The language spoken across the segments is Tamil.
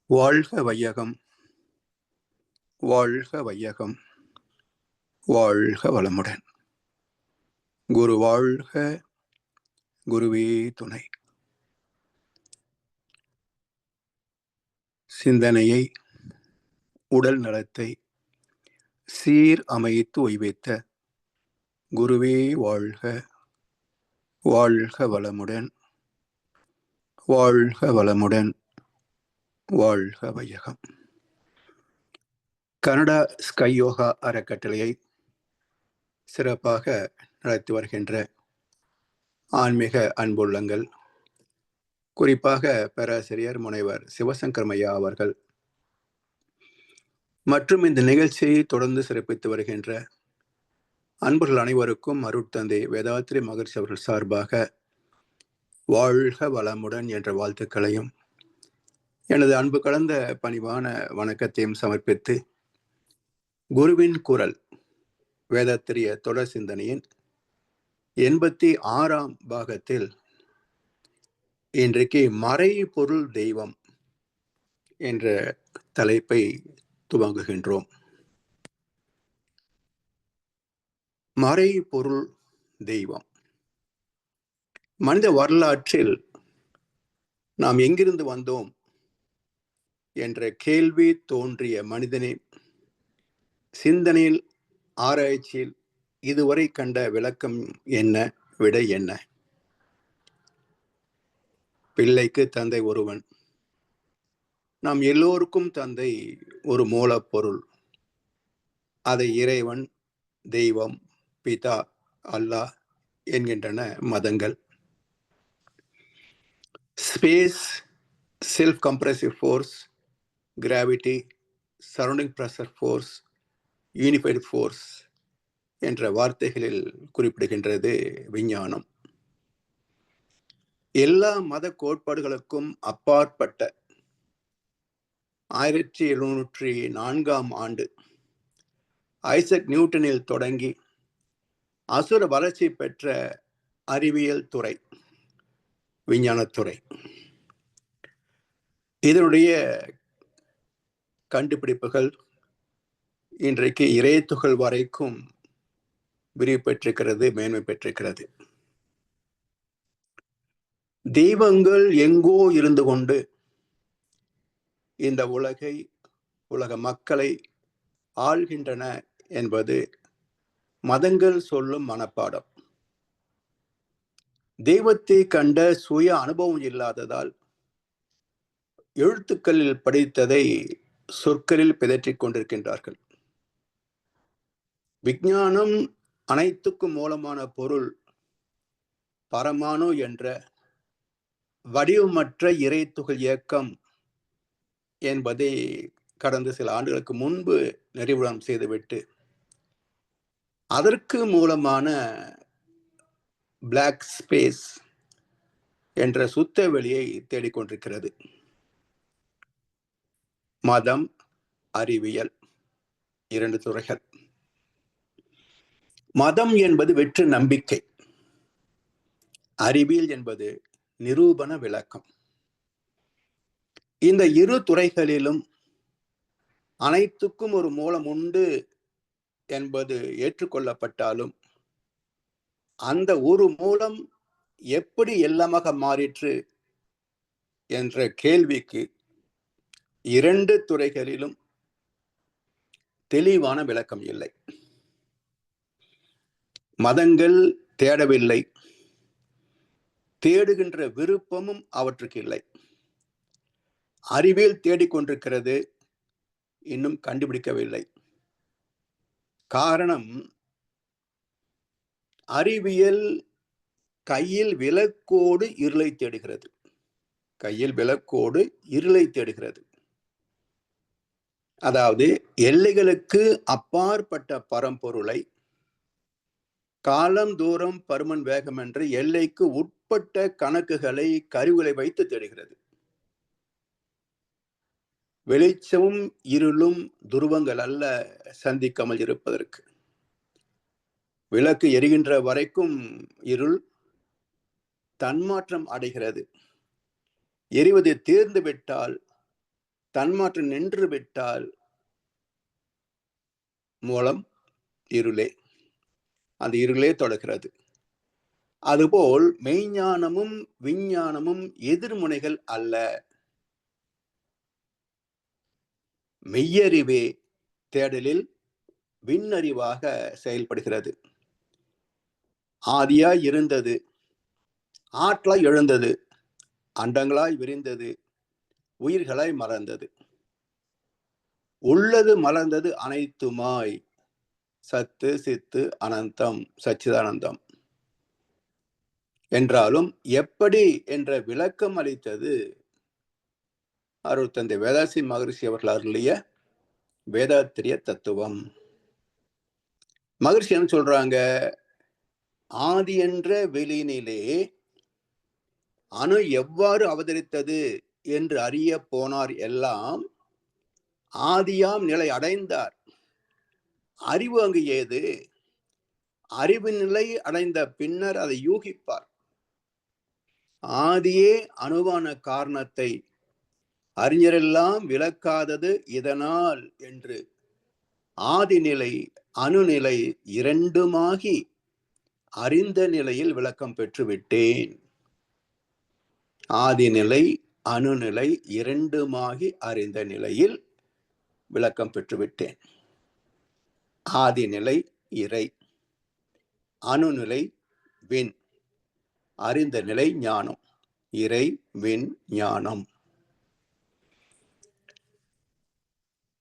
வாழ்க வையகம், வாழ்க வையகம், வாழ்க வளமுடன். குரு வாழ்க, குருவே துணை. சிந்தனையை, உடல் நலத்தை சீர் அமைத்து ஓய்வித்த குருவே வாழ்க, வாழ்க வளமுடன், வாழ்க வளமுடன், வாழ்க வையகம். கனடா ஸ்கை யோகா அறக்கட்டளையை சிறப்பாக நடத்தி வருகின்ற ஆன்மீக அன்புள்ளங்கள், குறிப்பாக பேராசிரியர் முனைவர் சிவசங்கரமையா அவர்கள் மற்றும் இந்த நிகழ்ச்சியை தொடர்ந்து சிறப்பித்து வருகின்ற அன்பர்கள் அனைவருக்கும் அருட்தந்தை வேதாத்ரி மகர்ஷி அவர்கள் சார்பாக வாழ்க வளமுடன் என்ற வாழ்த்துக்களையும் எனது அன்பு கலந்த பணிவான வணக்கத்தையும் சமர்ப்பித்து, குருவின் குரல் வேதாத்திரிய தொடர் சிந்தனையின் 86ஆம் பாகத்தில் இன்றைக்கு மறைபொருள் தெய்வம் என்ற தலைப்பை துவங்குகின்றோம். மறைபொருள் தெய்வம். மனித வரலாற்றில் நாம் எங்கிருந்து வந்தோம் என்ற கேள்வி தோன்றிய மனிதனின் சிந்தனையில், ஆராய்ச்சியில் இதுவரை கண்ட விளக்கம் என்ன, விடை என்ன? பிள்ளைக்கு தந்தை ஒருவன். நாம் எல்லோருக்கும் தந்தை ஒரு மூலப்பொருள். அதை இறைவன், தெய்வம், பிதா, அல்லாஹ் என்கின்றன மதங்கள். Space, self compressive force, gravity, surrounding pressure force, unified force என்ற வார்த்தைகளில் குறிப்பிடுகின்றது விஞ்ஞானம். எல்லா மத கோட்பாடுகளுக்கும் அப்பாற்பட்ட 1704ஆம் ஆண்டு ஐசக் நியூட்டனில் தொடங்கி அசுர வளர்ச்சி பெற்ற அறிவியல் துறை விஞ்ஞானத்துறை. இதனுடைய கண்டுபிடிப்புகள் இன்றைக்கு இறைத்துகள் வரைக்கும் விரிவு பெற்றிருக்கிறது, மேன்மை பெற்றிருக்கிறது. தெய்வங்கள் எங்கோ இருந்து கொண்டு இந்த உலகை, உலக மக்களை ஆள்கின்றன என்பது மதங்கள் சொல்லும் மனப்பாடம். தெய்வத்தை கண்ட சுய அனுபவம் இல்லாததால் எழுத்துக்களில் படித்ததை சொற்களில் பிதற்றிக் கொண்டிருக்கின்றார்கள். விஞ்ஞானம் அனைத்துக்கும் மூலமான பொருள் பரமானு என்ற வடிவமற்ற இறைத்துகள் இயக்கம் என்பதை கடந்த சில ஆண்டுகளுக்கு முன்பு நிறைவுடன் செய்துவிட்டு அதற்கு மூலமான பிளாக் ஸ்பேஸ் என்ற சுத்த வெளியை தேடிக்கொண்டிருக்கிறது. மதம், அறிவியல், 2 துறைகள். மதம் என்பது வெற்று நம்பிக்கை, அறிவியல் என்பது நிரூபண விளக்கம். இந்த இரு துறைகளிலும் அனைத்துக்கும் ஒரு மூலம் உண்டு என்பது ஏற்றுக்கொள்ளப்பட்டாலும் அந்த ஒரு மூலம் எப்படி எல்லாமாக மாறிற்று என்ற கேள்விக்கு 2 துறைகளிலும் தெளிவான விளக்கம் இல்லை. மதங்கள் தேடவில்லை, தேடுகின்ற விருப்பமும் அவற்றுக்கு இல்லை. அறிவியல் தேடிக்கொண்டிருக்கிறது, இன்னும் கண்டுபிடிக்கவில்லை. காரணம், அறிவியல் கையில் விளக்கோடு இருளை தேடுகிறது. கையில் விளக்கோடு இருளை தேடுகிறது. அதாவது எல்லைகளுக்கு அப்பாற்பட்ட பரம்பொருளை காலம், தூரம், பருமன், வேகம் என்று எல்லைக்கு உட்பட்ட கணக்குகளை, கருவிகளை வைத்து தேடுகிறது. வெளிச்சமும் இருளும் துருவங்கள் அல்ல சந்திக்காமல் இருப்பதற்கு. விளக்கு எரிகின்ற வரைக்கும் இருள் தன்மாற்றம் அடைகிறது. எரிவது தீர்ந்து விட்டால் தன்மாற்றம் நின்று விட்டால் மூலம் இருளே, அந்த இருளே தொடர்கிறது. அதுபோல் மெய்ஞானமும் விஞ்ஞானமும் எதிர்முனைகள் அல்ல. மெய்யறிவே தேடலில் விண்ணறிவாக செயல்படுகிறது. ஆதியாய் இருந்தது, ஆற்றலாய் எழுந்தது, அண்டங்களாய் விரிந்தது, உயிர்களாய் மலர்ந்தது. உள்ளது மலர்ந்தது அனைத்துமாய், சத்து சித்து அனந்தம் சச்சிதானந்தம் என்றாலும் எப்படி என்ற விளக்கம் அளித்தது அருட்தந்தை வேதாசி மகரிஷி அவர்கள் அருளிய வேதாத்திரிய தத்துவம். மகரிஷி என்ன சொல்றாங்க? ஆதி என்ற வெளியினிலே அணு எவ்வாறு அவதரித்தது என்று அறிய போனார் எல்லாம் ஆதியாம் நிலை அடைந்தார். அறிவு அங்கு ஏது? அறிவு நிலை அடைந்த பின்னர் அதை யூகிப்பார். ஆதியே அணுவான காரணத்தை அறிஞரெல்லாம் விளக்காதது இதனால் என்று ஆதிநிலை அணுநிலை இரண்டுமாகி அறிந்த நிலையில் விளக்கம் பெற்றுவிட்டேன். ஆதிநிலை அணுநிலை இரண்டுமாகி அறிந்த நிலையில் விளக்கம் பெற்றுவிட்டேன். ஆதிநிலை இறை, அணுநிலை விண், அறிந்த நிலை ஞானம். இறை விண் ஞானம்.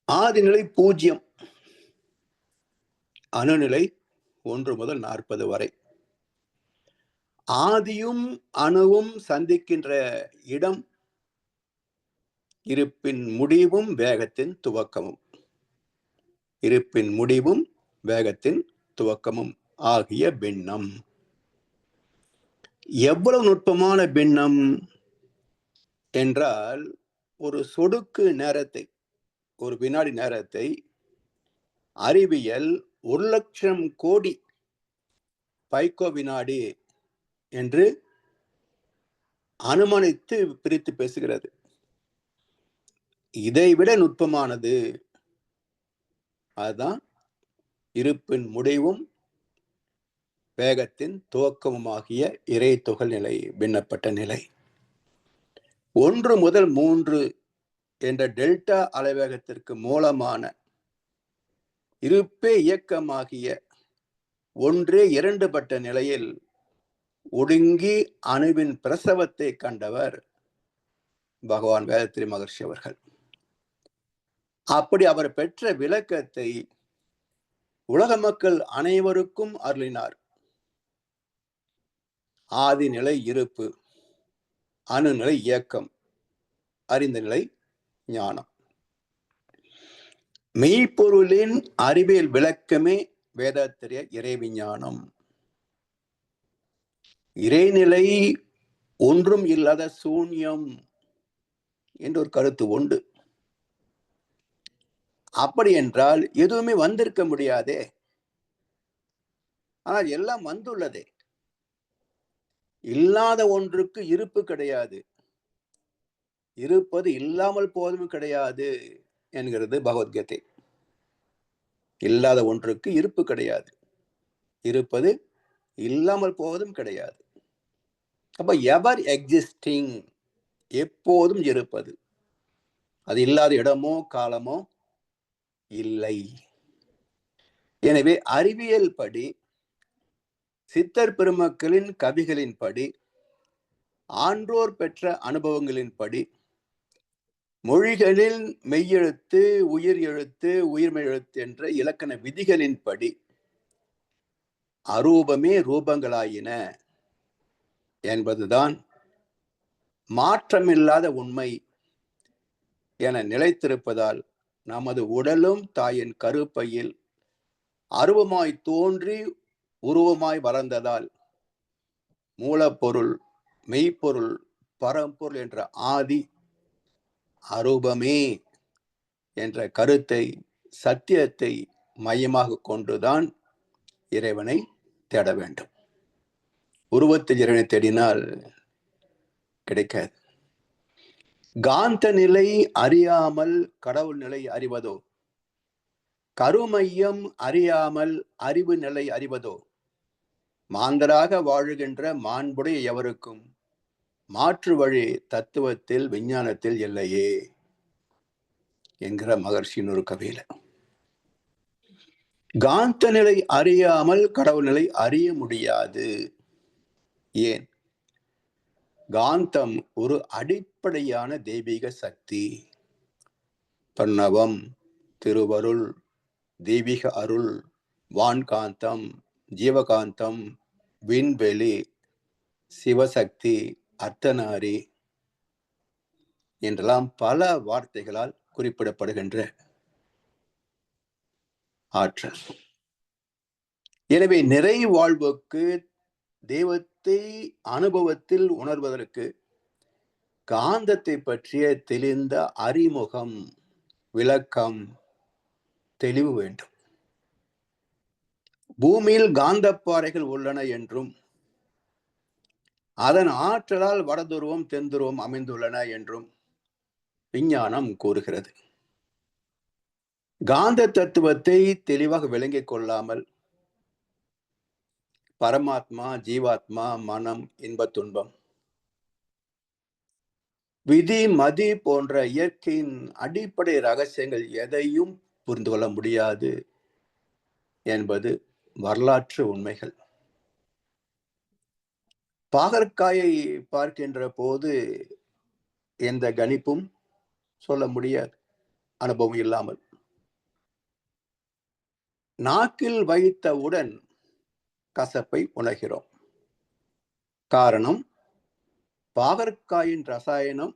ஆதிநிலை 0, அணுநிலை 1 முதல் 40 வரை. ஆதியும் அணுவும் சந்திக்கின்ற இடம் இருப்பின் முடிவும் வேகத்தின் துவக்கமும். இருப்பின் முடிவும் வேகத்தின் துவக்கமும் ஆகிய பின்னம். எவ்வளவு நுட்பமான பின்னம் என்றால், ஒரு சொடுக்கு நேரத்தை, ஒரு வினாடி நேரத்தை அறிவியல் 1,00,000 கோடி பைக்கோ வினாடி என்று அனுமானித்து பிரித்து பேசுகிறது. இதைவிட நுட்பமானது அதுதான் இருப்பின் முடிவும் வேகத்தின் துவக்கமுமாகிய இறை துகள் நிலை, பின்னப்பட்ட நிலை. 1 முதல் 3 என்ற டெல்டா அலைவேகத்திற்கு மூலமான இருப்பே இயக்கமாகிய ஒன்றே 2 பட்ட நிலையில் ஒடுங்கி அணுவின் பிரசவத்தை கண்டவர் பகவான் வேதாத்திரி மகர்ஷி அவர்கள். அப்படி அவர் பெற்ற விளக்கத்தை உலக மக்கள் அனைவருக்கும் அருளினார். ஆதிநிலை இருப்பு, அணுநிலை இயக்கம், அறிந்த நிலை ஞானம். மெய்ப்பொருளின் அறிவியல் விளக்கமே வேதாத்திரிய இறைவிஞ்ஞானம். இறைநிலை ஒன்றும் இல்லாத சூன்யம் என்று ஒரு கருத்து உண்டு. அப்படி என்றால் எதுவுமே வந்திருக்க முடியாதே. ஆனால் எல்லாம் வந்துள்ளதே. இல்லாத ஒன்றுக்கு இருப்பு கிடையாது, இருப்பது இல்லாமல் போதும் கிடையாது என்கிறது பகவத்கீதை. இல்லாத ஒன்றுக்கு இருப்பு கிடையாது, இருப்பது இல்லாமல் போவதும் கிடையாது. அப்ப எவர் எக்ஸிஸ்டிங், எப்போதும் இருப்பது. அது இல்லாத இடமோ காலமோ இல்லை. எனவே அறிவியல் படி, சித்தர் பெருமக்களின் கவிகளின் படி, ஆன்றோர் பெற்ற அனுபவங்களின் படி, மொழிகளில் மெய்யெழுத்து, உயிர் எழுத்து, உயிர்மெய் எழுத்து என்ற இலக்கண விதிகளின் படி அரூபமே ரூபங்களாயின என்பதுதான் மாற்றமில்லாத உண்மை என நிலைத்திருப்பதால் நமது உடலும் தாயின் கருப்பையில் அருவமாய் தோன்றி உருவமாய் வளர்ந்ததால் மூலப்பொருள், மெய்ப்பொருள், பரம்பொருள் என்ற ஆதி அரூபமே என்ற கருத்தை, சத்தியத்தை மையமாக கொண்டுதான் இறைவனை தேட வேண்டும். உருவத்தில் இறைவனை தேடினால் கிடைக்காது. காந்த நிலை அறியாமல் கடவுள் நிலை அறிவதோ, கருமையம் அறியாமல் அறிவு நிலை அறிவதோ, மாந்தராக வாழுகின்ற மாண்புடைய எவருக்கும் மாற்று வழி தத்துவத்தில் விஞ்ஞானத்தில் இல்லையே என்கிற மகர்ஷியின் ஒரு கவியில. காந்த நிலை அறியாமல் கடவுள் நிலை அறிய முடியாது. ஏன்? காந்தம் ஒரு அடிப்படையான தெய்வீக சக்தி. பன்னவம், திருவருள், தெய்வீக அருள், வான்காந்தம், ஜீவகாந்தம், விண்வெளி, சிவசக்தி, அர்த்தநாரி என்றெல்லாம் பல வார்த்தைகளால் குறிப்பிடப்படுகின்ற ஆற்றல். எனவே நிறை வாழ்வுக்கு, தெய்வத்தை அனுபவத்தில் உணர்வதற்கு காந்தத்தை பற்றிய தெளிந்த அறிமுகம், விளக்கம், தெளிவு வேண்டும். பூமியில் காந்தப்பாறைகள் உள்ளன என்றும் அதன் ஆற்றலால் வடதுருவம் தென்துருவம் அமைந்துள்ளன என்றும் விஞ்ஞானம் கூறுகிறது. காந்த தத்துவத்தை தெளிவாக விளங்கிக் கொள்ளாமல் பரமாத்மா, ஜீவாத்மா, மனம், இன்ப துன்பம், விதி, மதி போன்ற இயற்கையின் அடிப்படை ரகசியங்கள் எதையும் புரிந்து கொள்ள முடியாது என்பது வரலாற்று உண்மைகள். பாகற்காயை பார்க்கின்ற போது எந்த கணிப்பும் சொல்ல முடியாது, அனுபவம் இல்லாமல். நாக்கில் வைத்தவுடன் கசப்பை உணர்கிறோம். காரணம், பாகற்காயின் ரசாயனம்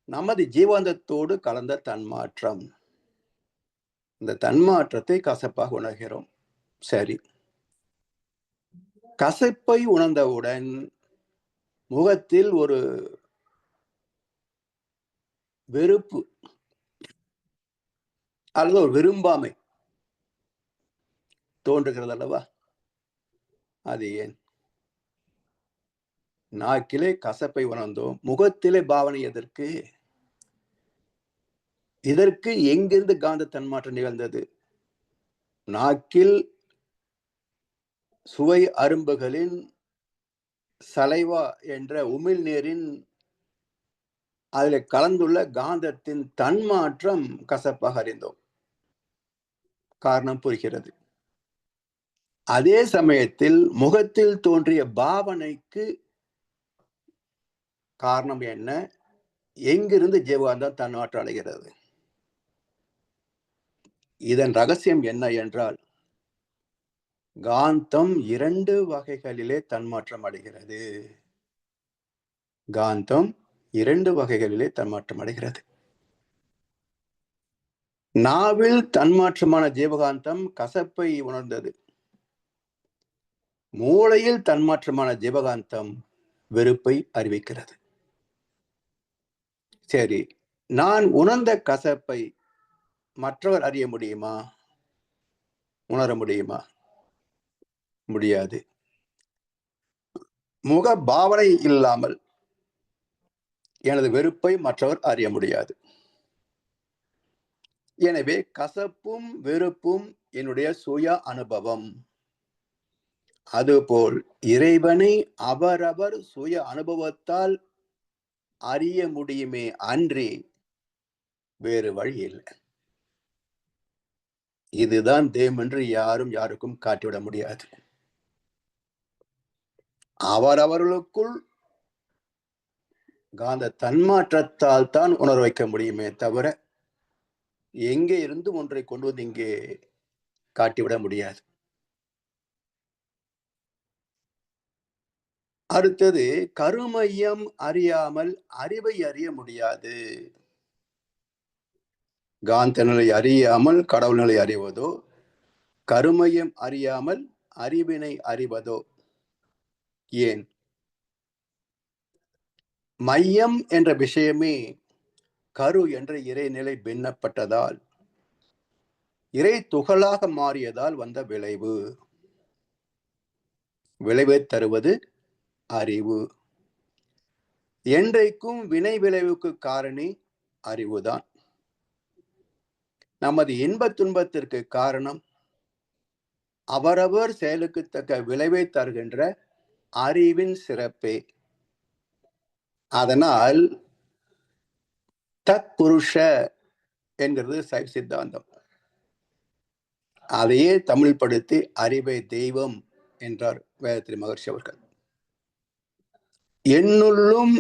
நமது ஜீவாந்தத்தோடு கலந்த தன்மாற்றம். இந்த தன்மாற்றத்தை கசப்பாக உணர்கிறோம். சரி, கசப்பை உணர்ந்தவுடன் முகத்தில் ஒரு வெறுப்பு அல்லது ஒரு விரும்பாமை தோன்றுகிறது அல்லவா? அது ஏன்? நாக்கிலே கசப்பை உணர்ந்தோம், முகத்திலே பாவனை எதற்கு? இதற்கு எங்கிருந்து காந்த தன்மாற்றம் நிகழ்ந்தது? நாக்கில் சுவை அரும்புகளின் சலைவா என்ற உமிழ்நீரின் அதில் கலந்துள்ள காந்தத்தின் தன்மாற்றம் கசப்பாக அறிந்தோம். காரணம் புரிகிறது. அதே சமயத்தில் முகத்தில் தோன்றிய பாவனைக்கு காரணம் என்ன? எங்கிருந்து ஜீவாந்தம் தன்மாற்றம் அடைகிறது? இதன் ரகசியம் என்ன என்றால், காந்தம் 2 வகைகளிலே தன்மாற்றம் அடைகிறது. காந்தம் 2 வகைகளிலே தன்மாற்றம் அடைகிறது. நாவில் தன்மாற்றமான ஜீவகாந்தம் கசப்பை உணர்ந்தது. மூளையில் தன்மாற்றமான ஜீவகாந்தம் வெறுப்பை அறிவிக்கிறது. சரி, நான் உணர்ந்த கசப்பை மற்றவர் அறிய முடியுமா? உணர முடியுமா? முடியாது. முக பாவனை இல்லாமல் எனது வெறுப்பை மற்றவர் அறிய முடியாது. எனவே கசப்பும் வெறுப்பும் என்னுடைய சுய அனுபவம். அதுபோல் இறைவனை அவரவர் சுய அனுபவத்தால் அறிய முடியுமே அன்றி வேறு வழி இல்லை. இதுதான் தெய்வம் என்று யாரும் யாருக்கும் காட்டிவிட முடியாது. அவரவர்களுக்குள் காந்த தன்மாற்றத்தால் தான் உணர வைக்க முடியுமே தவிர எங்கே இருந்து ஒன்றை கொண்டு வந்து இங்கே காட்டிவிட முடியாது. அடுத்தது, கருமையம் அறியாமல் அறிவை அறிய முடியாது. காந்த நிலை அறியாமல் கடவுள் நிலை அறிவதோ, கருமையம் அறியாமல் அறிவினை அறிவதோ ஏன்? மையம் என்ற விஷயமே கரு என்ற இறைநிலை பின்னப்பட்டதால், இறை துகளாக மாறியதால் வந்த விளைவு. விளைவை தருவது அறிவு. என்றைக்கும் வினை விளைவுக்கு காரணி அறிவுதான். நமது இன்ப துன்பத்திற்கு காரணம் அவரவர் செயலுக்கு தக்க விளைவை தருகின்ற அறிவின் சிறப்பே. அதனால் தத்புருஷ என்கிறது சைவ சித்தாந்தம். அதையே தமிழ் படுத்தி அறிவை தெய்வம் என்றார் வேதத்திரி மகர்ஷி அவர்கள். என்னுள்ளும்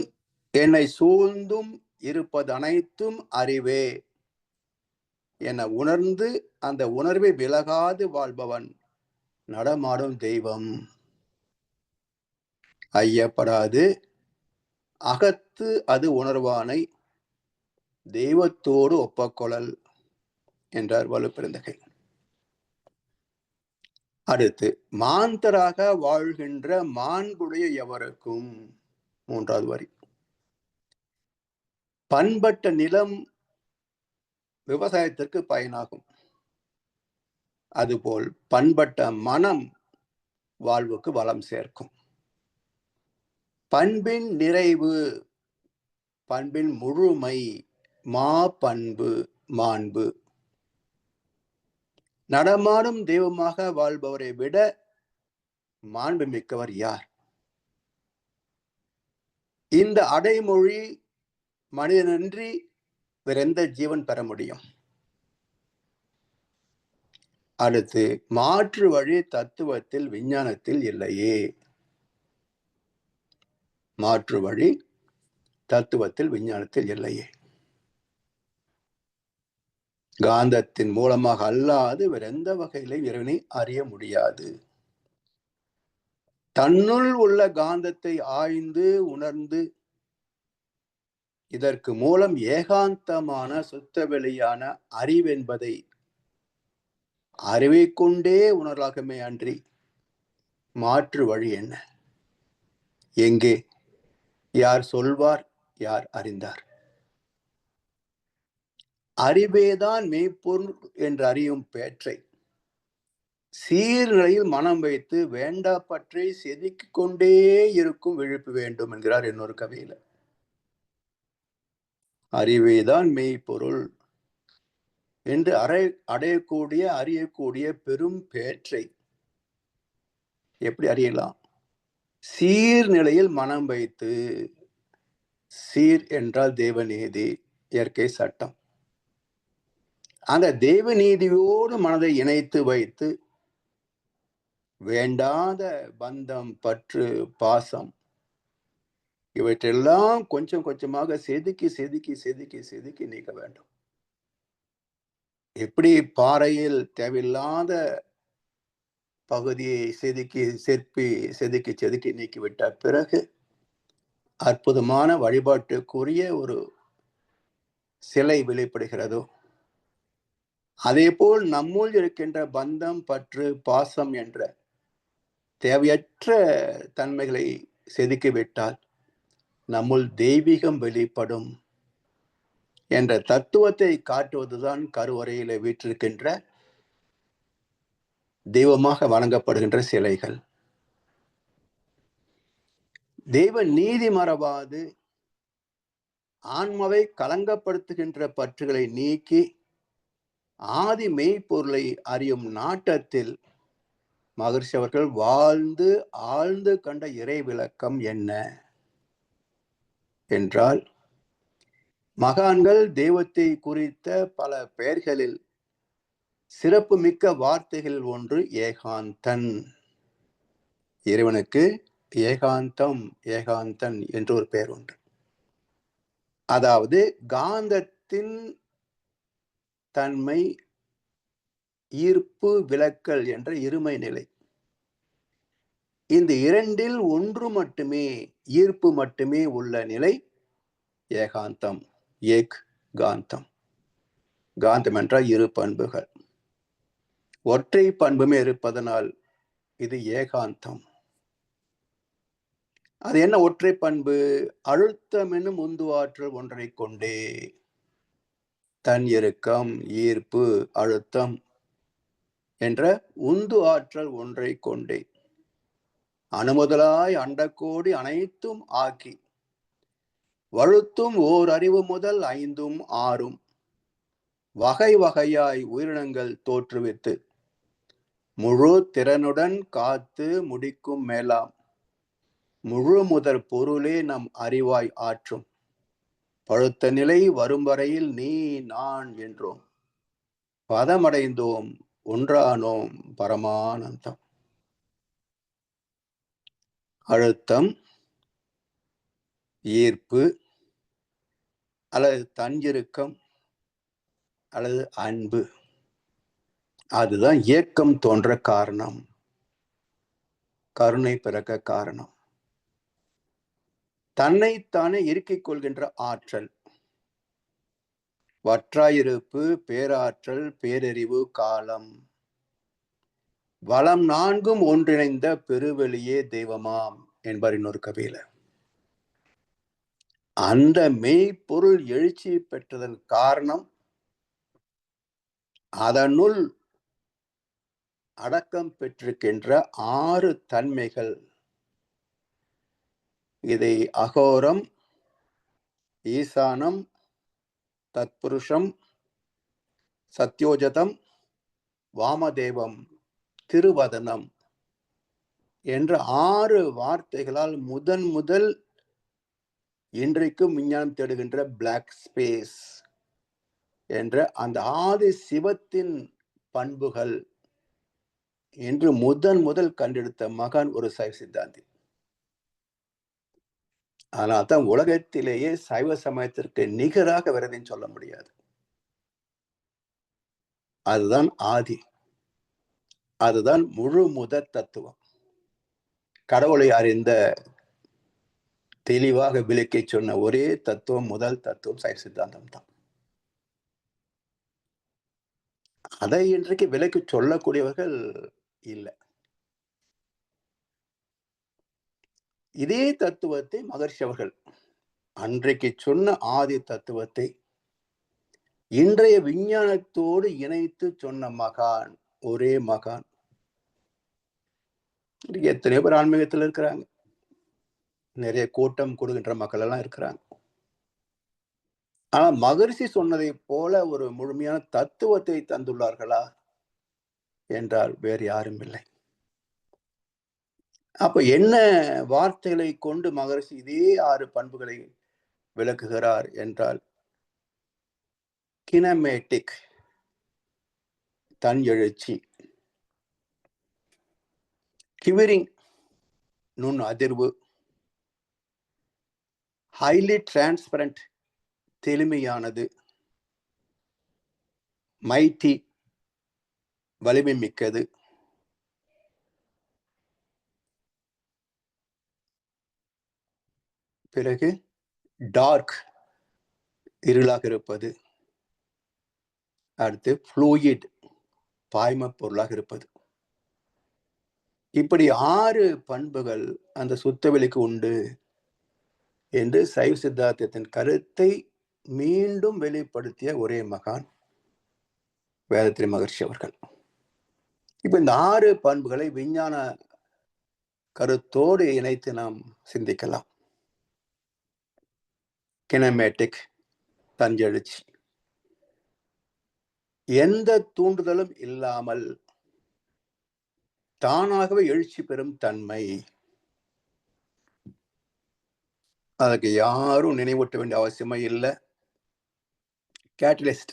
என்னை சூழ்ந்தும் இருப்பது அனைத்தும் அறிவே என உணர்ந்து அந்த உணர்வை விலகாது வாழ்பவன் நடமாடும் தெய்வம். ஐயப்படாது அகத்து அது உணர்வானை தெய்வத்தோடு ஒப்பக்கொள்ளல் என்றார் வலுப்பெருந்தகை. அடுத்து, மாந்தராக வாழ்கின்ற மாண்புடைய எவருக்கும், மூன்றாவது வரி, பண்பட்ட நிலம் விவசாயத்திற்கு பயனாகும். அதுபோல் பண்பட்ட மனம் வாழ்வுக்கு வளம் சேர்க்கும். பண்பின் நிறைவு, பண்பின் முழுமை, மா பண்பு, மாண்பு. நடமாடும் தெய்வமாக வாழ்பவரை விட மாண்பு மிக்கவர் யார்? இந்த அடைமொழி மனிதனன்றி வேறெந்த ஜீவன் பெற முடியும்? அடுத்து, மாற்று வழி தத்துவத்தில் விஞ்ஞானத்தில் இல்லையே. மாற்று வழி தத்துவத்தில் விஞ்ஞானத்தில் இல்லையே. காந்தத்தின் மூலமாக அல்லாது வேற எந்த வகையிலும் இறைவனை அறிய முடியாது. தன்னுள் உள்ள காந்தத்தை ஆய்ந்து உணர்ந்து இதற்கு மூலம் ஏகாந்தமான சுத்த வெளியான அறிவென்பதை அறிவை கொண்டே உணர்வாகமே அன்றி மாற்று வழி என்ன? எங்கே? யார் சொல்வார்? யார் அறிந்தார்? அறிவேதான் மெய்ப்பொருள் என்று அறியும் பேற்றை சீர்நிலையில் மனம் வைத்து வேண்டா பற்றி செதுக்கிக் கொண்டே இருக்கும் விழிப்பு வேண்டும் என்கிறார் இன்னொரு கவியில. அறிவேதான் மெய்ப்பொருள் என்று அடையக்கூடிய அறியக்கூடிய பெரும் பேற்றை எப்படி அறியலாம்? சீர்நிலையில் மனம் வைத்து. சீர் என்றால் தேவநீதி, இயற்கை சட்டம். அந்த தேவநீதியோடு மனதை இணைத்து வைத்து வேண்டாத பந்தம், பற்று, பாசம் இவற்றெல்லாம் கொஞ்சம் கொஞ்சமாக செதுக்கி செதுக்கி செதுக்கி செதுக்கி நீக்க வேண்டும். எப்படி பாறையில் தேவையில்லாத பகுதியை செதுக்கி செதுக்கி செதுக்கி நீக்கிவிட்ட பிறகு அற்புதமான வழிபாட்டுக்குரிய ஒரு சிலை வெளிப்படுகிறதோ, அதேபோல் நம்முள் இருக்கின்ற பந்தம், பற்று, பாசம் என்ற தேவையற்ற தன்மைகளை செதுக்கிவிட்டால் நம்முள் தெய்வீகம் வெளிப்படும் என்ற தத்துவத்தை காட்டுவதுதான் கருவறையில வீற்றிருக்கின்ற தெய்வமாக வணங்கப்படுகின்ற சிலைகள். தெய்வ நீதி மறவாது ஆன்மாவை கலங்கப்படுத்துகின்ற பற்றுகளை நீக்கி ஆதி மெய்ப்பொருளை அறியும் நாட்டத்தில் மகர்ஷி அவர்கள் வாழ்ந்து ஆழ்ந்து கண்ட இறை விளக்கம் என்ன என்றால், மகான்கள் தெய்வத்தை குறித்த பல பெயர்களில் சிறப்பு மிக்க வார்த்தைகளில் ஒன்று ஏகாந்தன். இறைவனுக்கு ஏகாந்தம், ஏகாந்தன் என்று ஒரு பெயர் உண்டு. அதாவது காந்தத்தின் தன்மை ஈர்ப்பு விலக்கல் என்ற இருமை நிலை. இந்த இரண்டில் ஒன்று மட்டுமே, ஈர்ப்பு மட்டுமே உள்ள நிலை ஏகாந்தம், ஏக் காந்தம். காந்தம் என்றால் இரு பண்புகள், ஒற்றை பண்புமே இருப்பதனால் இது ஏகாந்தம். அது என்ன ஒற்றை பண்பு? அழுத்தம் என்னும் உந்துவாற்றல் ஒன்றை கொண்டே, தன் இறுக்கம், ஈர்ப்பு, அழுத்தம் என்ற உந்து ஆற்றல் ஒன்றை கொண்டே அணுமுதலாய் அண்டக்கோடி அனைத்தும் ஆக்கி வழுத்தும் ஓர் அறிவு முதல் 5ம் 6ம் வகை வகையாய் உயிரினங்கள் தோற்றுவித்து முழு திறனுடன் காத்து முடிக்கும் மேலாம் முழு முதற் பொருளே நம் அறிவாய் ஆற்றும் பழுத்த நிலை வரும் வரையில் நீ நான் என்றோம் பதமடைந்தோம் ஒன்றானோம் பரமானந்தம். அழுத்தம், ஈர்ப்பு அல்லது தஞ்சிருக்கம் அல்லது அன்பு, அதுதான் இயக்கம் தோன்ற காரணம், கருணை பிறக்க காரணம். தன்னைத்தானே இறுக்கிக் கொள்கின்ற ஆற்றல், வற்றாயிருப்பு, பேராற்றல், பேரறிவு, காலம், வளம் 4ம் ஒன்றிணைந்த பெருவெளியே தெய்வமாம் என்பார் இன்னொரு கவியில. அந்த மெய்ப்பொருள் எழுச்சி பெற்றதன் காரணம் அதனுள் அடக்கம் பெற்றிருக்கின்ற 6 தன்மைகள். இதை அகோரம், ஈசானம், தத்புருஷம், சத்யோஜதம், வாமதேவம், திருவதனம் என்ற 6 வார்த்தைகளால் முதல் இன்றைக்கும் விஞ்ஞானம் தேடுகின்ற பிளாக் ஸ்பேஸ் என்ற அந்த ஆதி சிவத்தின் பண்புகள் என்று முதல் கண்டெடுத்த மகான் ஒரு சைவ சித்தாந்தி. ஆனால் தான் உலகத்திலேயே சைவ சமயத்திற்கு நிகராக வேறதையும் சொல்ல முடியாது. அதுதான் ஆதி, அதுதான் முழு முதற் தத்துவம். கடவுளை அறிந்த தெளிவாக விளக்கி சொன்ன ஒரே தத்துவம், முதல் தத்துவம் சைவ சித்தாந்தம் தான். அதை இன்றைக்கு விலைக்கு சொல்லக்கூடியவர்கள் இல்லை. இதே தத்துவத்தை மகர்ஷி அவர்கள் அன்றைக்கு சொன்ன ஆதி தத்துவத்தை இன்றைய விஞ்ஞானத்தோடு இணைத்து சொன்ன மகான், ஒரே மகான். எத்தனையோ பேர் ஆன்மீகத்தில் இருக்கிறாங்க, நிறைய கூட்டம் கொடுக்கின்ற மக்கள் எல்லாம் இருக்கிறாங்க. ஆனா மகரிஷி சொன்னதை போல ஒரு முழுமையான தத்துவத்தை தந்துள்ளார்களா என்றால் வேறு யாரும் இல்லை. அப்ப என்ன வார்த்தைகளை கொண்டு மகரிஷி இதே 6 பண்புகளை விளக்குகிறார் என்றால், கினமேட்டிக் தன் எழுச்சி, கிவரிங் நுண் அதிர்வு, ஹைலி டிரான்ஸ்பரண்ட் தெளிமையானது, மைட்டி வலிமை மிக்கது, பிறகு டார்க் இருளாக இருப்பது, அடுத்து ஃப்ளூயிட் பாய்ம பொருளாக இருப்பது. இப்படி 6 பண்புகள் அந்த சுத்தவெளிக்கு உண்டு என்று சைவ சித்தாந்தத்தின் கருத்தை மீண்டும் வெளிப்படுத்திய ஒரே மகான் வேதத்திரி மகர்ஷி அவர்கள். இப்ப இந்த 6 பண்புகளை விஞ்ஞான கருத்தோடு இணைத்து நாம் சிந்திக்கலாம். கினமேட்டிக் தஞ்செழுச்சி, எந்த தூண்டுதலும் இல்லாமல் தானாகவே எழுச்சி பெறும் தன்மை. அதுக்கு யாரும் நினைவூட்ட வேண்டிய அவசியமே இல்லை. கேட்டலிஸ்ட்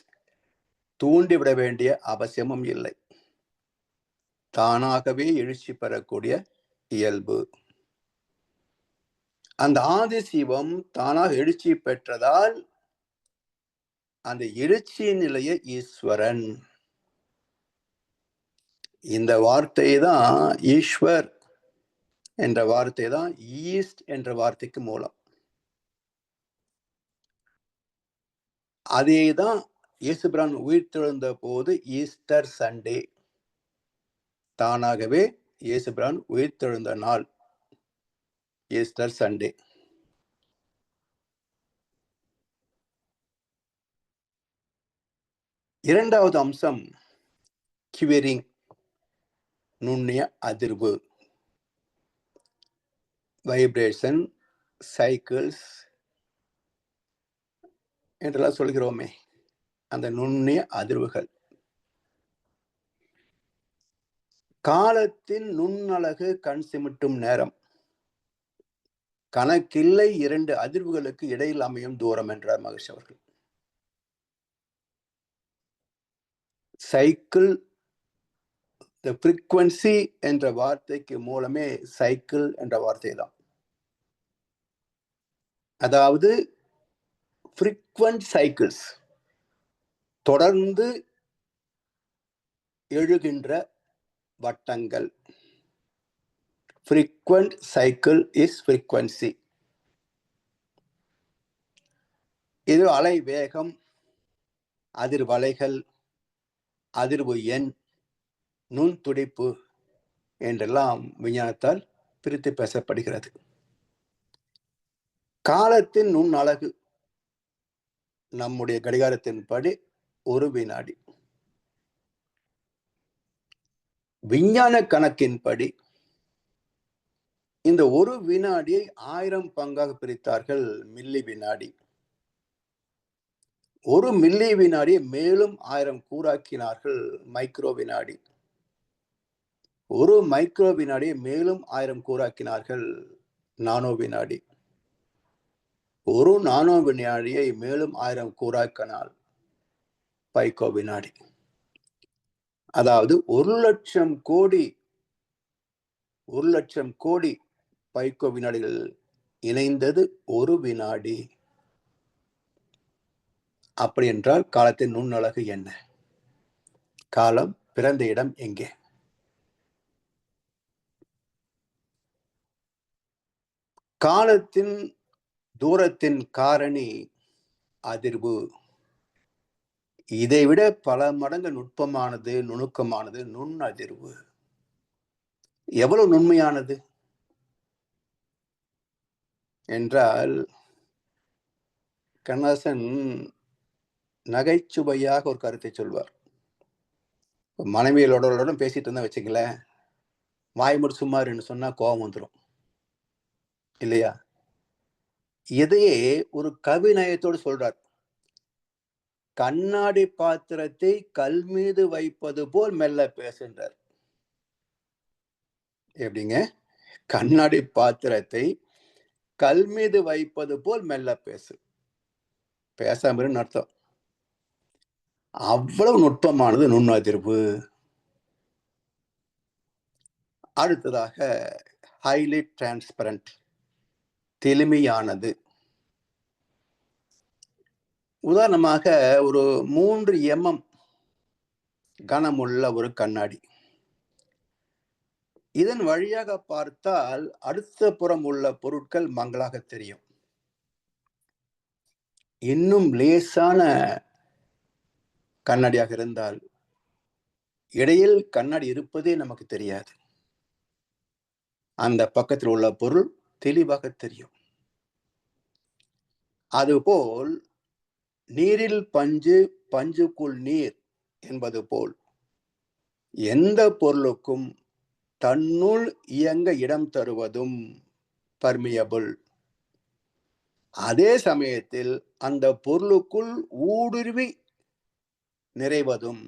தூண்டிவிட வேண்டிய அவசியமும் இல்லை. தானாகவே எழுச்சி பெறக்கூடிய இயல்பு. அந்த ஆதி சிவம் தானாக எழுச்சி பெற்றதால் அந்த எழுச்சியின் நிலைய ஈஸ்வரன். இந்த வார்த்தை தான் ஈஸ்வர் என்ற வார்த்தை தான் ஈஸ்ட் என்ற வார்த்தைக்கு மூலம். அதேதான் இயேசுபிரான் உயிர்த்தெழுந்த போது ஈஸ்டர் சண்டே, தானாகவே இயேசுபிரான் உயிர்த்தெழுந்த நாள் ஈஸ்டர் சண்டே. இரண்டாவது அம்சம் கிவரிங் நுண்ணிய அதிர்வு, வைப்ரேஷன், சைக்கிள்ஸ், என்றெல்லாம் சொல்கிறோமே, அந்த நுண்ணிய அதிர்வுகள். காலத்தின் நுண்ணழகு கண் சிமிட்டும் நேரம். கணக்கில்லை 2 அதிர்வுகளுக்கு இடையில் அமையும் தூரம் என்றார் மகரிஷி அவர்கள். சைக்கிள், த ஃப்ரீக்வன்சி என்ற வார்த்தைக்கு மூலமே சைக்கிள் என்ற வார்த்தை தான். அதாவது ஃப்ரீக்வென்ட் சைக்கிள்ஸ், தொடர்ந்து எழுகின்ற வட்டங்கள். frequent cycle is frequency. இது அலை வேகம், அதிர்வலைகள், அதிர்வு எண், நுண்துடிப்பு என்றெல்லாம் விஞ்ஞானத்தால் பிரித்து பேசப்படுகிறது. காலத்தின் நுண்ணழகு நம்முடைய கடிகாரத்தின்படி 1 வினாடி. விஞ்ஞான கணக்கின்படி இந்த 1 வினாடியை 1000 பங்காக பிரித்தார்கள், மில்லி வினாடி. 1 மில்லி வினாடியை மேலும் 1000 கூறாக்கினார்கள், மைக்ரோ வினாடி. 1 மைக்ரோ வினாடியை மேலும் 1000 கூறாக்கினார்கள், நானோ வினாடி. 1 நானோ வினாடியை மேலும் 1000 கூறாக்கினால் பைக்கோ வினாடி. அதாவது 1,00,000 கோடி பைக்கோ வினாடிகள் இணைந்தது 1 வினாடி. அப்படி என்றால் காலத்தின் நுண்ணழகு என்ன? காலம் பிறந்த இடம் எங்கே? காலத்தின் தூரத்தின் காரணி அதிர்வு. இதைவிட பல மடங்கு நுட்பமானது, நுணுக்கமானது நுண்ணதிர்வு. எவ்வளவு நுண்மையானது என்றால், கண்ணதாசன் நகைச்சுவையாக ஒரு கருத்தை சொல்வார். மனைவிகளோட பேசிட்டு இருந்தா வச்சுங்களேன், வாய் மட்டும் சும்மா இருன்னு சொன்னா கோபம் வந்துடும் இல்லையா? இதையே ஒரு கவிநயத்தோடு சொல்றார். கண்ணாடி பாத்திரத்தை கல் மீது வைப்பது போல் மெல்ல பேசுகிறார். எப்படிங்க? கண்ணாடி பாத்திரத்தை கல் மீது வைப்பது போல் மெல்ல பேசு. பேசாம அர்த்தம். அவ்வளவு நுட்பமானது நுண்ணதிர்வு. அடுத்ததாக ஹைலி டிரான்ஸ்பரண்ட், தெளிமையானது. உதாரணமாக ஒரு 3 mm கனமுள்ள ஒரு கண்ணாடி. இதன் வழியாக பார்த்தால் அடுத்த புறம் உள்ள பொருட்கள் மங்களாக தெரியும். இன்னும் லேசான கண்ணாடியாக இருந்தால் இடையில் கண்ணாடி இருப்பதே நமக்கு தெரியாது. அந்த பக்கத்தில் உள்ள பொருள் தெளிவாக தெரியும். அதுபோல் நீரில் பஞ்சு, பஞ்சுக்குள் நீர் என்பது போல் எந்த பொருளுக்கும் தன்னுள் இயங்க இடம் தருவதும் பர்மியபிள். அதே சமயத்தில் அந்த பொருளுக்குள் ஊடுருவி நிறைவதும்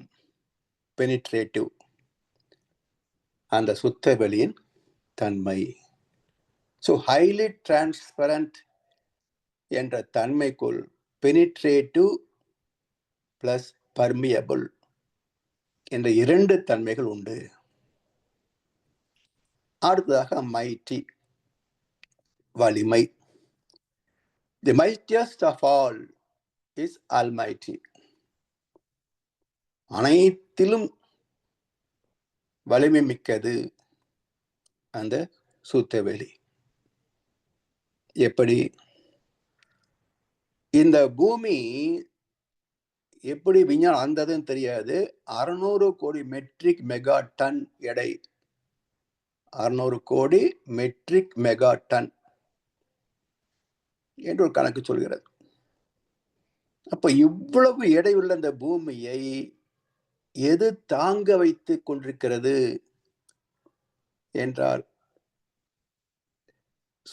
பெனிட்ரேட்டிவ். அந்த சுத்த வெளியின் தன்மை. ஸோ ஹைலி டிரான்ஸ்பரண்ட் என்ற தன்மைக்குள் பெனிட்ரேட்டிவ் பிளஸ் பர்மியபிள் என்ற 2 தன்மைகள் உண்டு. அடுத்ததாக மைட்டி, வலிமை. The mightiest of all is Almighty. அனைத்திலும் வலிமை மிக்கது அந்த சுத்தவெளி. எப்படி? இந்த பூமி எப்படி விஞ்ஞானம் அந்ததுன்னு தெரியாது. 600 கோடி மெட்ரிக் மெகா டன் எடை. 600 கோடி மெட்ரிக் மெகா டன் என்று ஒரு கணக்கு சொல்கிறது. அப்ப இவ்வளவு எடையுள்ள இந்த பூமியை எது தாங்க வைத்துக் கொண்டிருக்கிறது என்றால்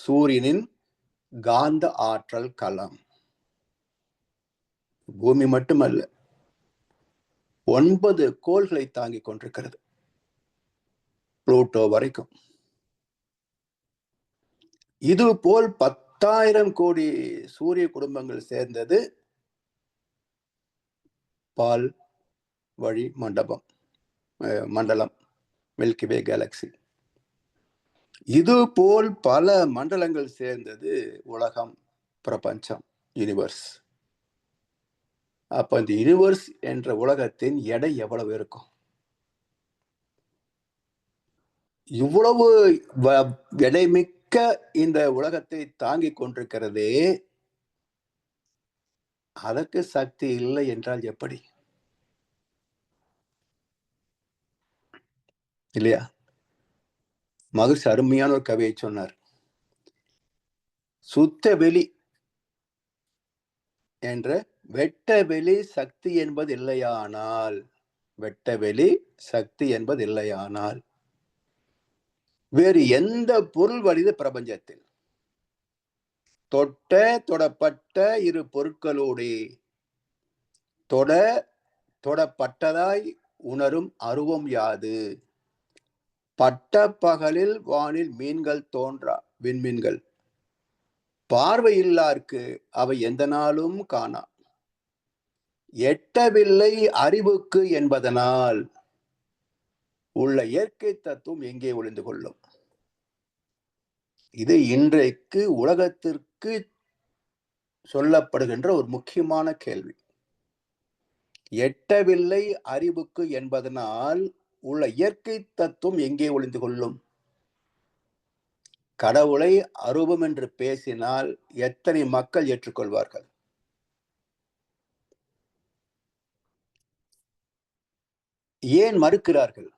சூரியனின் காந்த ஆற்றல் களம். பூமி மட்டுமல்ல, 9 கோள்களை தாங்கிக் கொண்டிருக்கிறது, புளூட்டோ வரைக்கும். இது போல் 10,000 கோடி சூரிய குடும்பங்கள் சேர்ந்தது பால் வழி மண்டலம், மில்கிவே கேலக்சி. இது போல் பல மண்டலங்கள் சேர்ந்தது உலகம், பிரபஞ்சம், யூனிவர்ஸ். அப்ப இந்த யூனிவர்ஸ் என்ற உலகத்தின் எடை எவ்வளவு இருக்கும்? இவ்வளவு எடைமிக்க இந்த உலகத்தை தாங்கிக் கொண்டிருக்கிறதே, அதற்கு சக்தி இல்லை என்றால் எப்படி? இல்லையா? மகிழ்ச்சி அருமையான ஒரு கவியை சொன்னார். சுத்த வெளி என்ற வெட்ட வெளி சக்தி என்பது இல்லையானால், வெட்ட வெளி சக்தி என்பது இல்லையானால் வேறு எந்த பொருள் வலிது பிரபஞ்சத்தில்? தொடப்பட்ட இரு பொருட்களோடு தொடப்பட்டதாய் உணரும் அருவம் யாது? பட்ட பகலில் வானில் மீன்கள் தோன்றா விண்மீன்கள், பார்வையில்லார்க்கு அவை எந்த நாளும் காணா. எட்டவில்லை அறிவுக்கு என்பதனால் உள்ள இயற்கை தத்துவம் எங்கே ஒளிந்து கொள்ளும்? இது இன்றைக்கு உலகத்திற்கு சொல்லப்படுகின்ற ஒரு முக்கியமான கேள்வி. எட்டவில்லை அறிவுக்கு என்பதனால் உள்ள இயற்கை தத்துவம் எங்கே ஒளிந்து கொள்ளும்? கடவுளை அருவம் என்று பேசினால் எத்தனை மக்கள் ஏற்றுக்கொள்வார்கள்? ஏன் மறுக்கிறார்கள்?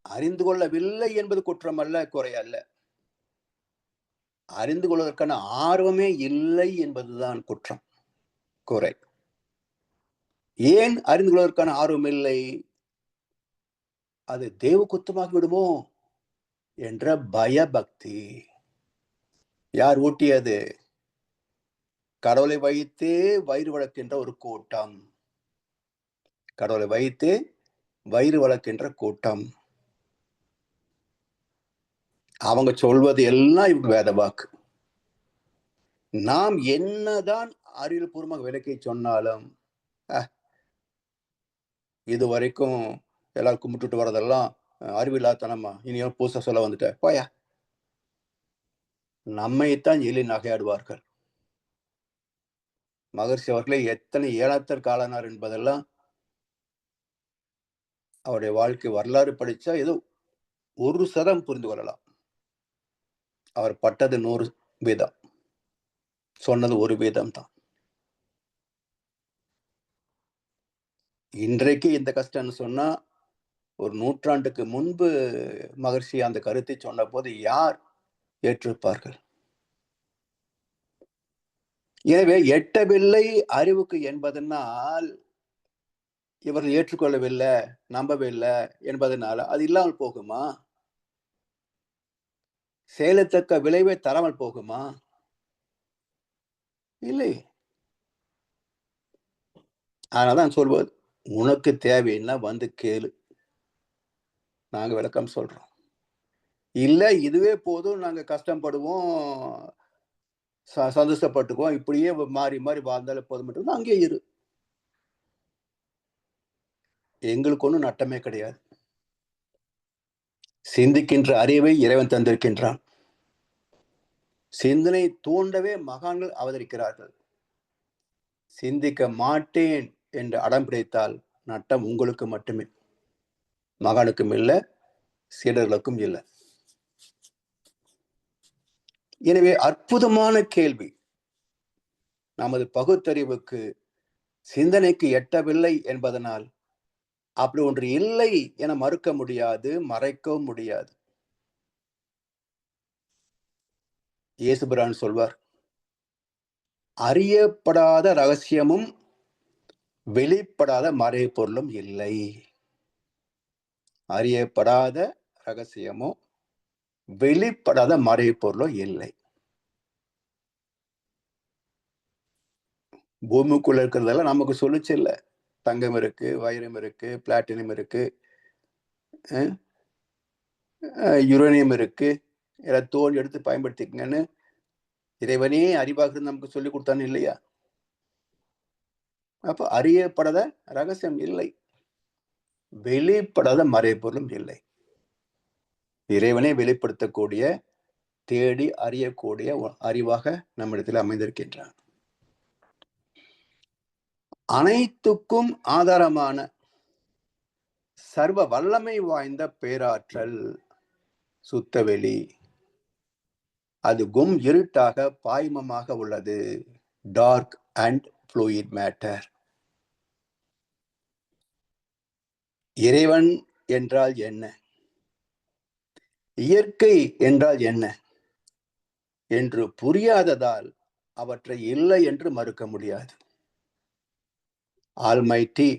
அறிந்து கொள்ளவில்லை என்பது குற்றம் அல்ல, குறை அல்ல. அறிந்து கொள்வதற்கான ஆர்வமே இல்லை என்பதுதான் குற்றம், குறை. ஏன் அறிந்து கொள்வதற்கான ஆர்வம் இல்லை? அது தேவ குத்தமாகி விடுமோ என்ற பயபக்தி. யார் ஊட்டியது? கடவுளை வைத்தே வயிறு வளர்க்கின்ற ஒரு கூட்டம், கடவுளை வைத்தே வயிறு வளர்க்கின்ற கூட்டம். அவங்க சொல்வது எல்லாம் இவங்க வேத வாக்கு. நாம் என்னதான் அறிவியல் பூர்வமாக விளக்கி சொன்னாலும், இது வரைக்கும் எல்லாரும் கும்பிட்டுட்டு வரதெல்லாம் அறிவில்லாதனமா, இனியும் புதுசா சொல்ல வந்துட்ட போயா. நம்மைத்தான் எலி நகையாடுவார்கள். மகர்ஷி அவர்களே எத்தனை ஏழாத்தர் காலனார் என்பதெல்லாம் அவருடைய வாழ்க்கை வரலாறு படிச்சா ஏதோ 1% புரிந்து கொள்ளலாம். அவர் பட்டது 100 வீதம், சொன்னது 1 வீதம் தான். இன்றைக்கு இந்த கஷ்டம்னு சொன்னா, ஒரு நூற்றாண்டுக்கு முன்பு மகர்ஷி அந்த கருத்தை சொன்ன போது யார் ஏற்றிருப்பார்கள்? எனவே எட்டவில்லை அறிவுக்கு என்பதனால் இவர்கள் ஏற்றுக்கொள்ளவில்லை, நம்பவில்லை என்பதனால அது இல்லாமல் போகுமா? செயலத்தக்க விளைவை தராமல் போகுமா? இல்லை. அதனாலதான் சொல்வது, உனக்கு தேவைன்னா வந்து கேளு, நாங்க விளக்கம் சொல்றோம். இல்ல இதுவே போதும், நாங்க கஷ்டப்படுவோம், சந்தோஷப்பட்டுக்குவோம், இப்படியே மாறி மாறி வாழ்ந்தாலே போதும், அங்கே இரு. எங்களுக்கு ஒன்றும் நட்டமே கிடையாது. சிந்திக்கின்ற அறிவை இறைவன் தந்திருக்கின்றான். சிந்தனை தூண்டவே மகான்கள் அவதரிக்கிறார்கள். சிந்திக்க மாட்டேன் என்று அடம் பிடித்தால் நட்டம் உங்களுக்கு மட்டுமே, மகானுக்கும் இல்லை, சீடர்களுக்கும் இல்லை. எனவே அற்புதமான கேள்வி. நமது பகுத்தறிவுக்கு, சிந்தனைக்கு எட்டவில்லை என்பதனால் அப்படி ஒன்று இல்லை என மறுக்க முடியாது, மறைக்கவும் முடியாது. இயேசுபிரான் சொல்வார், அறியப்படாத ரகசியமும் வெளிப்படாத மறை பொருளும் இல்லை. அறியப்படாத ரகசியமோ வெளிப்படாத மறை பொருளோ இல்லை. பூமிக்குள்ள இருக்கிறதெல்லாம் நமக்கு சொல்லிச்சு இல்ல. தங்கம் இருக்கு, வைரம் இருக்கு, பிளாட்டினம் இருக்கு, யுரேனியம் இருக்கு, எல்லாம் தோண்டி எடுத்து பயன்படுத்திக்கங்கன்னு இறைவனே அறிவாக நமக்கு சொல்லி கொடுத்தான்னு இல்லையா? அப்ப அறியப்படாத ரகசியம் இல்லை, வெளிப்படாத மறைபொருளும் இல்லை. இறைவனை வெளிப்படுத்தக்கூடிய, தேடி அறியக்கூடிய அறிவாக நம்மிடத்தில் அமைந்திருக்கின்றான். அனைத்துக்கும் ஆதாரமான சர்வ வல்லமை வாய்ந்த பேராற்றல் சுத்தவெளி, அது இருட்டாக பாய்மமாக உள்ளது. Dark and fluid matter. இறைவன் என்றால் என்ன, இயற்கை என்றால் என்ன என்று புரியாததால் அவற்றை இல்லை என்று மறுக்க முடியாது. ஆல்மைட்டி,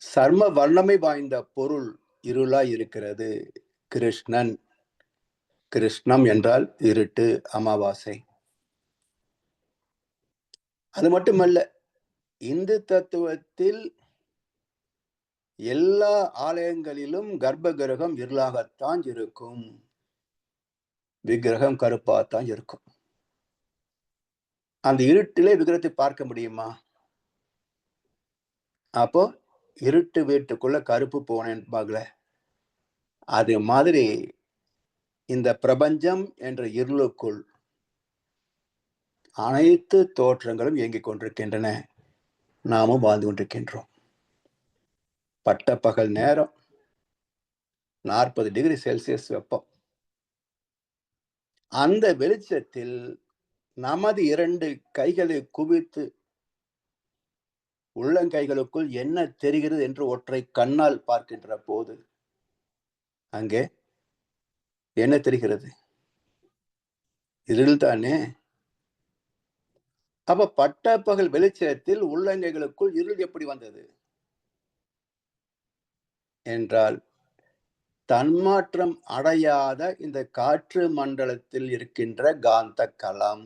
சர்ம வல்லமை வாய்ந்த பொருள் இருளாய் இருக்கிறது. கிருஷ்ணன், கிருஷ்ணம் என்றால் இருட்டு, அமாவாசை. அது மட்டுமல்ல, இந்து தத்துவத்தில் எல்லா ஆலயங்களிலும் கர்ப்ப கிரகம் இருளாகத்தான் இருக்கும், விக்கிரகம் கருப்பாத்தான் இருக்கும். அந்த இருட்டிலே விக்கிரகத்தை பார்க்க முடியுமா? அப்போ இருட்டு வீட்டுக்குள்ள கருப்பு போனேன் பார்க்கல. அது மாதிரி இந்த பிரபஞ்சம் என்ற இருளுக்குள் அனைத்து தோற்றங்களும் இயங்கிக் கொண்டிருக்கின்றன. நாமும் வாழ்ந்து கொண்டிருக்கின்றோம். பட்ட பகல் நேரம், 40 டிகிரி செல்சியஸ் வெப்பம். அந்த வெளிச்சத்தில் நமது 2 கைகளை குவித்து உள்ளங்கைகளுக்குள் என்ன தெரிகிறது என்று ஒற்றை கண்ணால் பார்க்கின்ற போது அங்கே என்ன தெரிகிறது? இருள் தானே. அப்ப பட்ட பகல் வெளிச்சத்தில் உள்ளங்கைகளுக்குள் இருள் எப்படி வந்தது என்றால், தன்மாற்றம் அடையாத இந்த காற்று மண்டலத்தில் இருக்கின்ற காந்த களம்,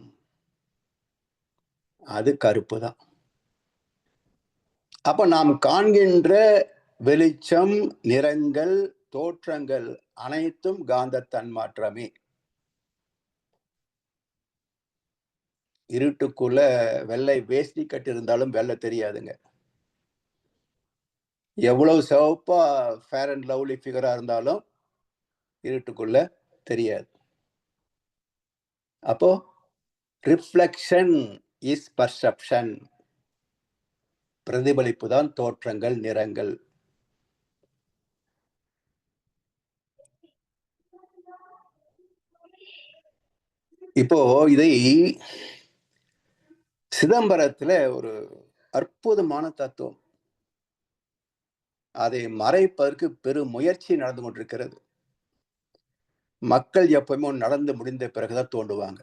அது கருப்பு தான். அப்ப நாம் காண்கின்ற வெளிச்சம், நிறங்கள், தோற்றங்கள் அனைத்தும் காந்த தன்மாற்றமே. இருட்டுக்குள்ள வெள்ளை வேஷ்டி கட்டி இருந்தாலும் வெள்ளை தெரியாதுங்க. எவ்வளவு சிவப்பா ஃபேர் அண்ட் லவ்லி ஃபிகரா இருந்தாலும் இருட்டுக்குள்ள தெரியாது. அப்போ ரிஃப்ளெக்ஷன் இஸ் பர்செப்ஷன். பிரதிபலிப்பு தான் தோற்றங்கள், நிறங்கள். இப்போ இதை சிதம்பரத்துல ஒரு அற்புதமான தத்துவம், அதை மறைப்பதற்கு பெரும் முயற்சி நடந்து கொண்டிருக்கிறது. மக்கள் எப்பவுமே நடந்து முடிந்த பிறகுதான் தோண்டுவாங்க.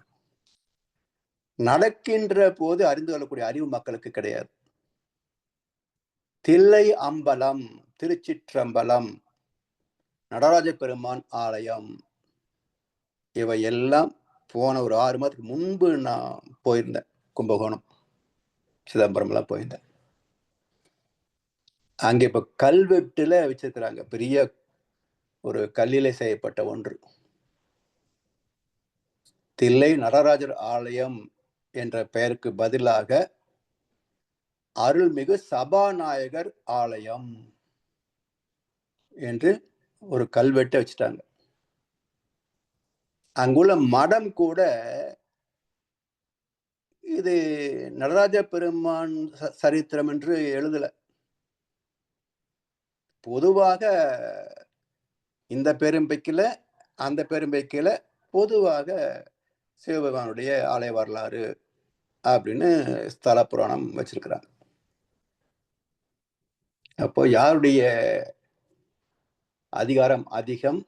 நடக்கின்ற போது அறிந்து கொள்ளக்கூடிய அறிவு மக்களுக்கு கிடையாது. தில்லை அம்பலம், திருச்சிற்றம்பலம், நடராஜ பெருமான் ஆலயம், இவை எல்லாம் போன ஒரு 6 மாதத்துக்கு முன்பு நான் போயிருந்தேன். கும்பகோணம், சிதம்பரம் எல்லாம் போயிருந்தேன். அங்க இப்ப கல்வெட்டுல வச்சிருக்கிறாங்க, பெரிய ஒரு கல்லிலே செய்யப்பட்ட ஒன்று. தில்லை நடராஜர் ஆலயம் என்ற பெயருக்கு பதிலாக அருள்மிகு சபாநாயகர் ஆலயம் என்று ஒரு கல்வெட்டை வச்சுட்டாங்க. அங்குள்ள மடம் கூட இது நடராஜ பெருமான் சரித்திரம் என்று எழுதல. பொதுவாக இந்த பேரும் வைக்கல, அந்த பேரும் வைக்கல, பொதுவாக சிவபெருமானுடைய ஆலய வரலாறு அப்படின்னு ஸ்தல புராணம் வச்சிருக்கிறாங்க. அப்போ யாருடைய அதிகாரம் அதிகம்,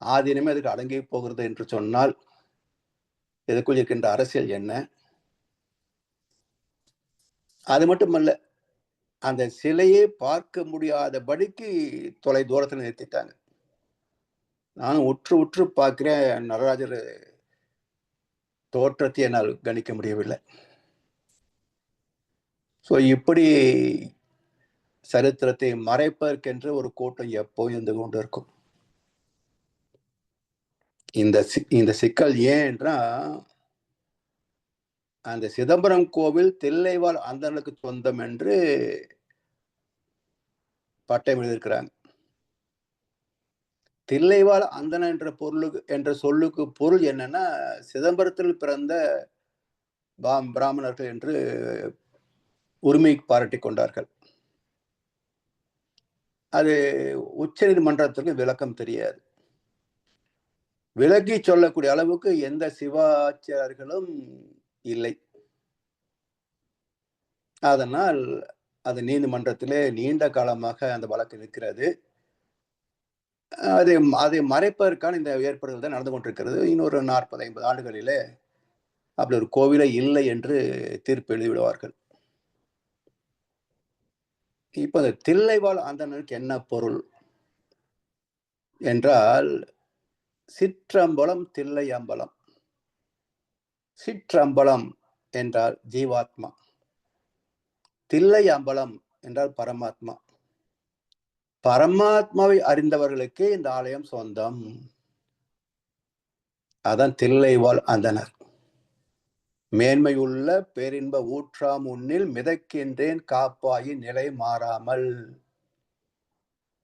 ஆதீனமே அதுக்கு அடங்கி போகிறது என்று சொன்னால் இதற்குள் இருக்கின்ற அரசியல் என்ன? அது மட்டுமல்ல, அந்த சிலையை பார்க்க முடியாதபடிக்கு தொலை தூரத்தில் நிறுத்திட்டாங்க. நானும் உற்று உற்று பார்க்கிறேன், நடராஜர் தோற்றத்தை என்னால் கணிக்க முடியவில்லை. இப்படி சரித்திரத்தை மறைப்பதற்கென்று ஒரு கூட்டம் எப்போ இருந்து கொண்டு இருக்கும். இந்த சிக்கல் ஏன்னா, அந்த சிதம்பரம் கோவில் தில்லைவாழ் அந்தணர்களுக்கு சொந்தம் என்று பட்டம் எழுதியிருக்கிறாங்க. தில்லைவாழ் அந்தணன் என்ற சொல்லுக்கு பொருள் என்னன்னா, சிதம்பரத்தில் பிறந்த பிராமணர்கள் என்று உரிமை பாராட்டிக் கொண்டார்கள். அது உச்ச நீதிமன்றத்திற்கு விளக்கம் தெரியாது. விளக்கி சொல்லக்கூடிய அளவுக்கு எந்த சிவாச்சாரியர்களும் இல்லை. அதனால் அது நீதிமன்றத்திலே நீண்ட காலமாக அந்த வழக்கு இருக்கிறது. அதை மறைப்பதற்கான இந்த ஏற்பாடுகள் தான் நடந்து கொண்டிருக்கிறது. இன்னொரு 40, 50 ஆண்டுகளிலே அப்படி ஒரு கோவிலே இல்லை என்று தீர்ப்பு எழுதிவிடுவார்கள். இப்ப அந்த தில்லைவாழ் அந்தணனுக்கு என்ன பொருள் என்றால், சிற்றம்பலம் தில்லை அம்பலம். சிற்றம்பலம் என்றால் ஜீவாத்மா, தில்லை அம்பலம் என்றால் பரமாத்மா. பரமாத்மாவை அறிந்தவர்களுக்கே இந்த ஆலயம் சொந்தம். அதான் தில்லைவாழ் அந்தணர். மேன்மையுள்ள பேரின்ப ஊற்றாம் உன்னில் மிதக்கின்றேன் காப்பாயின் நிலை மாறாமல்.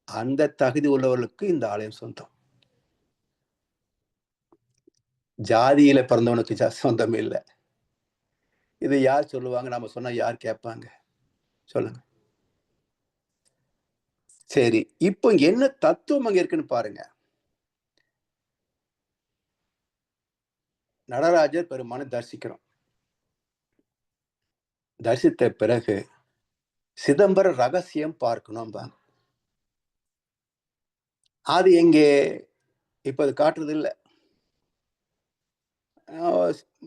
அந்த தகுதி உள்ளவர்களுக்கு இந்த ஆலயம் சொந்தம். ஜாதியில பிறந்தவனுக்கு சொந்தம் இல்லை. இது யார் சொல்லுவாங்க? நாம சொன்னா யார் கேட்பாங்க? சொல்லுங்க. சரி, இப்போ என்ன தத்துவம் அங்க இருக்குன்னு பாருங்க. நடராஜர் பெருமானை தரிசிக்கிறோம். தரிசித்த பிறகு சிதம்பர ரகசியம் பார்க்கணும். அது எங்கே? இப்ப அது காட்டுறது இல்லை.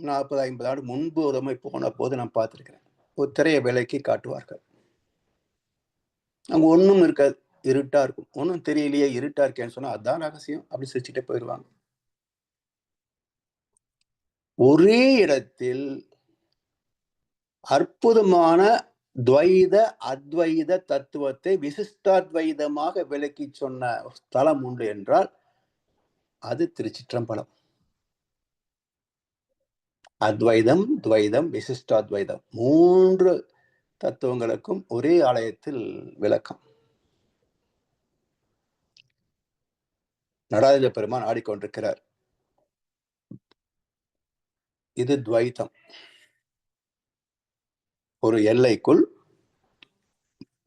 40, 50 ஆண்டு முன்பு ஒரு முறை போன போது நான் பார்த்திருக்கிறேன். ஒரு திரைய விலைக்கு காட்டுவார்கள். அங்க ஒண்ணும் இருக்காது, இருட்டா இருக்கும். ஒன்னும் தெரியலையே, இருட்டா இருக்கேன்னு சொன்னா அதான் ரகசியம் அப்படி சிரிச்சுட்டே போயிடுவாங்க. ஒரே இடத்தில் அற்புதமான துவைத அத்வைத தத்துவத்தை விசிஷ்டாத்வைதமாக விளக்கி சொன்ன ஸ்தலம் உண்டு என்றால் அது திருச்சிற்றம்பலம். அத்வைதம், துவைதம், விசிஷ்டாத்வைதம் 3 தத்துவங்களுக்கும் ஒரே ஆலயத்தில் விளக்கம். நடராஜ பெருமான் ஆடிக்கொண்டிருக்கிறார். இது துவைதம். ஒரு எல்லைக்குள்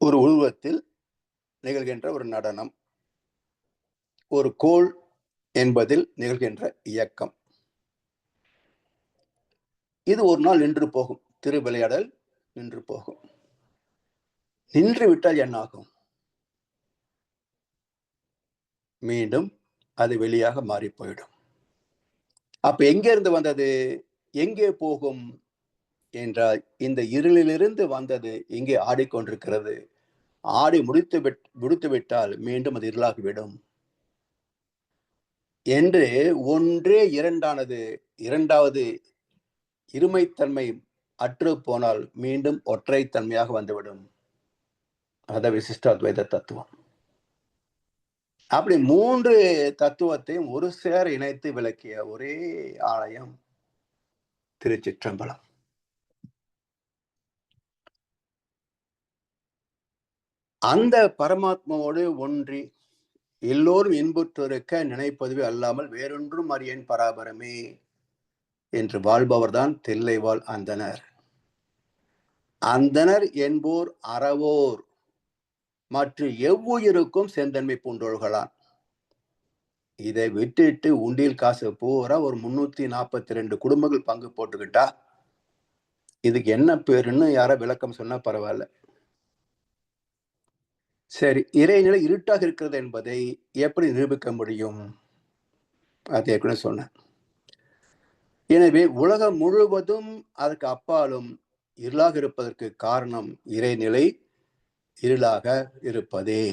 ஒரு உருவத்தில் நிகழ்கின்ற ஒரு நடனம், ஒரு கோள் என்பதில் நிகழ்கின்ற இயக்கம். இது ஒரு நாள் நின்று போகும். திருவிளையாடல் நின்று போகும். நின்று விட்டால் என்ன ஆகும்? மீண்டும் அது வெளியாக மாறி போயிடும். அப்ப எங்கே இருந்து வந்தது, எங்கே போகும் என்றால், இந்த இருளிலிருந்து வந்தது இங்கே ஆடிக்கொண்டிருக்கிறது. ஆடி முடித்து விட்டால் மீண்டும் அது இருளாகிவிடும் என்று ஒன்றே இரண்டானது, இரண்டாவது இருமைத்தன்மை அற்று போனால் மீண்டும் ஒற்றைத்தன்மையாக வந்துவிடும். அத விசிஷ்டாத்வைத தத்துவம். அப்படி 3 தத்துவத்தையும் ஒரு சேர இணைத்து விளக்கிய ஒரே ஆலயம் திருச்சிற்றம்பலம். அந்த பரமாத்மாவோடு ஒன்றி எல்லோரும் இன்புற்றிருக்க நினைப்பதுவே அல்லாமல் வேறொன்றும் அறியேன் பராபரமே என்று வாழ்பவர்தான் தில்லைவாழ் அந்தணர். அந்தணர் என்போர் அறவோர் மற்ற எவ்வுயிருக்கும் செந்தன்மை பூண்டோர்களான். இதை விட்டுட்டு உண்டியல் காசு பூரா ஒரு 342 குடும்பங்கள் பங்கு போட்டுக்கிட்டா இதுக்கு என்ன பேருன்னு யாரா விளக்கம் சொன்னா பரவாயில்ல. சரி, இறைநிலை இருட்டாக இருக்கிறது என்பதை எப்படி நிரூபிக்க முடியும்? அது ஏற்கனவே சொன்னேன். எனவே உலகம் முழுவதும் அதற்கு அப்பாலும் இருளாக இருப்பதற்கு காரணம் இறைநிலை இருளாக இருப்பதே.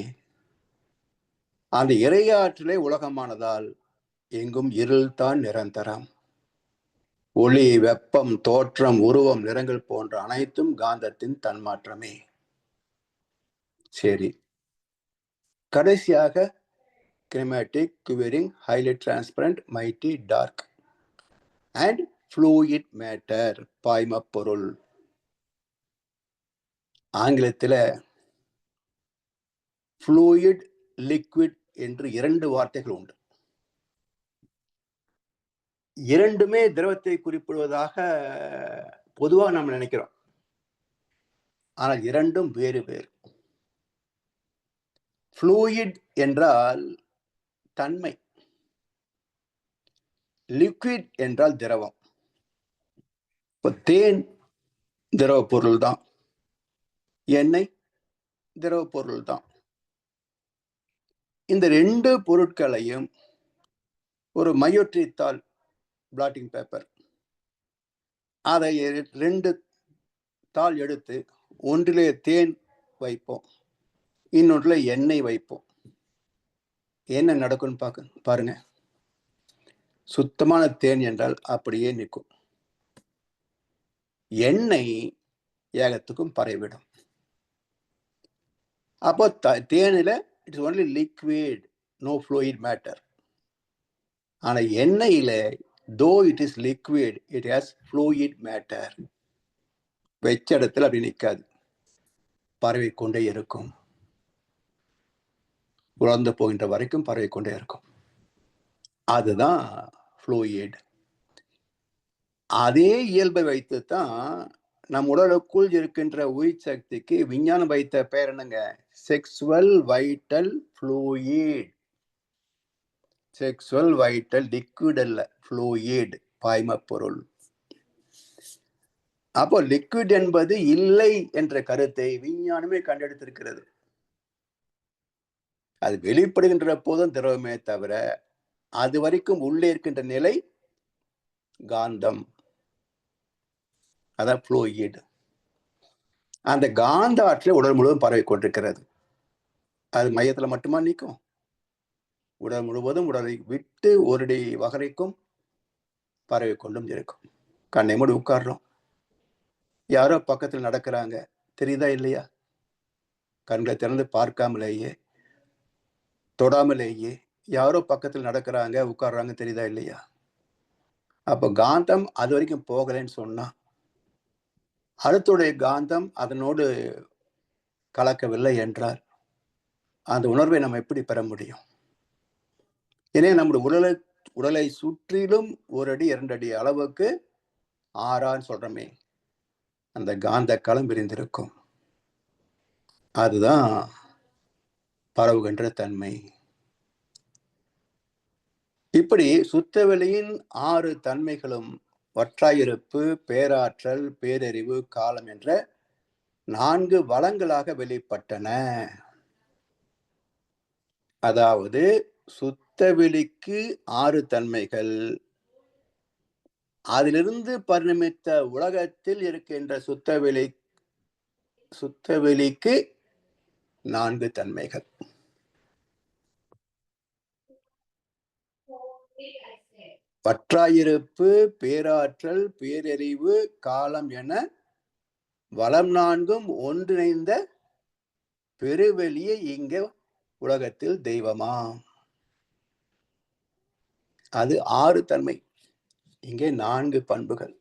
அந்த இறையாற்றலே உலகமானதால் எங்கும் இருள்தான் நிரந்தரம். ஒளி, வெப்பம், தோற்றம், உருவம், நிறங்கள் போன்ற அனைத்தும் காந்தத்தின் தன்மாற்றமே. சரி, கடைசியாக chromatic, quivering, highly transparent, mighty, dark and fluid matter, பாய்ம பொருள். ஆங்கிலத்தில் ஃப்ளூயிட், லிக்விட் என்று 2 வார்த்தைகள் உண்டு. இரண்டுமே திரவத்தை குறிப்பிடுவதாக பொதுவாக நாம் நினைக்கிறோம். ஆனால் இரண்டும் வேறு வேறு. ஃப்ளூயிட் என்றால் தன்மை, லிக்விட் என்றால் திரவம். இப்போ தேன் திரவ பொருள் தான், எண்ணெய் திரவ பொருள் தான். இந்த 2 பொருட்களையும் ஒரு மையொற்றித்தாள், பிளாட்டிங் பேப்பர், அதை 2 தாள் எடுத்து ஒன்றிலே தேன் வைப்போம், இன்னொன்றுல எண்ணெய் வைப்போம். என்ன நடக்கும்னு பாருங்க. சுத்தமான தேன் என்றால் அப்படியே நிற்கும். எண்ணெய் ஏகத்துக்கும் பரவிடும். அப்போ தேனில it's only liquid, no fluid matter. ஆனா எண்ணெயில though it is liquid, it has fluid matter. வெச்ச இடத்துல அப்படி நிற்காது, பரவிக்கொண்டே இருக்கும். உலர்ந்து போகின்ற வரைக்கும் பரவிக்கொண்டே இருக்கும். அதுதான் ஃப்ளூயிட். அதே இயல்பை வைத்துத்தான் நம் உடலுக்குள் இருக்கின்ற உயிர் சக்திக்கு விஞ்ஞானம் வைத்த பெயர் என்னங்க? Sexual vital fluid. Sexual vital liquid அல்ல, ஃப்ளூயிட், பாய்ம பொருள். அப்போ லிக்விட் என்பது இல்லை என்ற கருத்தை விஞ்ஞானமே கண்டெடுத்திருக்கிறது. அது வெளிப்படுகின்ற போதும் திரவமே தவிர அது வரைக்கும் உள்ளே இருக்கின்ற நிலை காந்தம், அதான் ஃப்ளூயிட். அந்த காந்த ஆற்றலை உடல் முழுவதும் பரவி கொண்டிருக்கிறது. அது மையத்துல மட்டுமா நிற்கும்? உடல் முழுவதும், உடலை விட்டு ஒரடி வகரைக்கும் பரவி கொண்டும் இருக்கும். கண்ணை மூடி உட்கார்றோம், யாரோ பக்கத்தில் நடக்கிறாங்க, தெரியுதா இல்லையா? கண்களை திறந்து பார்க்காமலேயே, தொடாமலேயே யாரோ பக்கத்தில் நடக்கிறாங்க, உட்கார்றாங்க, தெரியுதா இல்லையா? அப்போ காந்தம் அது வரைக்கும் போகலைன்னு சொன்னா, அடுத்துடைய காந்தம் அதனோடு கலக்கவில்லை என்றால் அந்த உணர்வை நம்ம எப்படி பெற முடியும்? எனவே நம்முடைய உடலை சுற்றிலும் 1 அடி 2 அடி அளவுக்கு ஆறான்னு சொல்றோமே, அந்த காந்த களம் விரிந்திருக்கும். அதுதான் பரவுகின்ற தன்மை. இப்படி சுத்தவெளியின் 6 தன்மைகளும் வற்றாயிருப்பு, பேராற்றல், பேரறிவு, காலம் என்ற 4 வளங்களாக வெளிப்பட்டன. அதாவது சுத்தவெளிக்கு 6 தன்மைகள், அதிலிருந்து பரிணமித்த உலகத்தில் இருக்கின்ற சுத்தவெளிக்கு 4 தன்மைகள். வற்றாயிருப்பு, பேராற்றல், பேரறிவு, காலம் என வளம் 4ம் ஒன்றிணைந்த பெருவெளியே இங்க உலகத்தில் தெய்வமா. அது 6 தன்மை, இங்கே 4 பண்புகள்.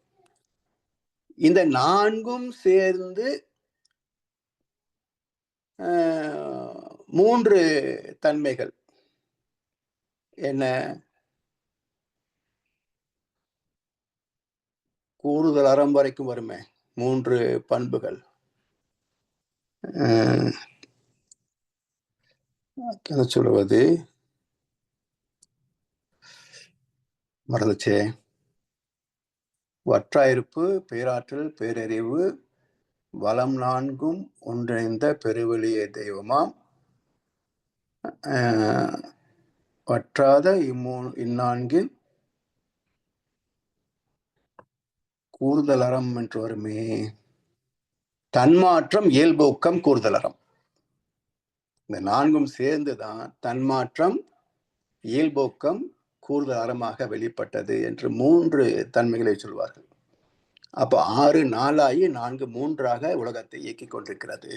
இந்த 4ம் சேர்ந்து 3 தன்மைகள். என்ன? கூடுதல் அறம் வரைக்கும் வருமே 3 பண்புகள். என்ன சொல்லுவது, மறந்துச்சே. வற்றாயிருப்பு, பேராற்றல், பேரறிவு, வளம் 4ம் ஒன்றிணைந்த பெருவெளியே தெய்வமாம். வற்றாத இந்நான்கின் கூடுதல் அறம் என்று வருமே, தன்மாற்றம், இயல்பூக்கம், கூடுதல் அறம். இந்த 4ம் சேர்ந்துதான் தன்மாற்றம், இயல்பூக்கம், கூடுதல் அறமாக வெளிப்பட்டது என்று 3 தன்மைகளை சொல்வார்கள். அப்ப 6 4 4 3 உலகத்தை இயக்கிக் கொண்டிருக்கிறது.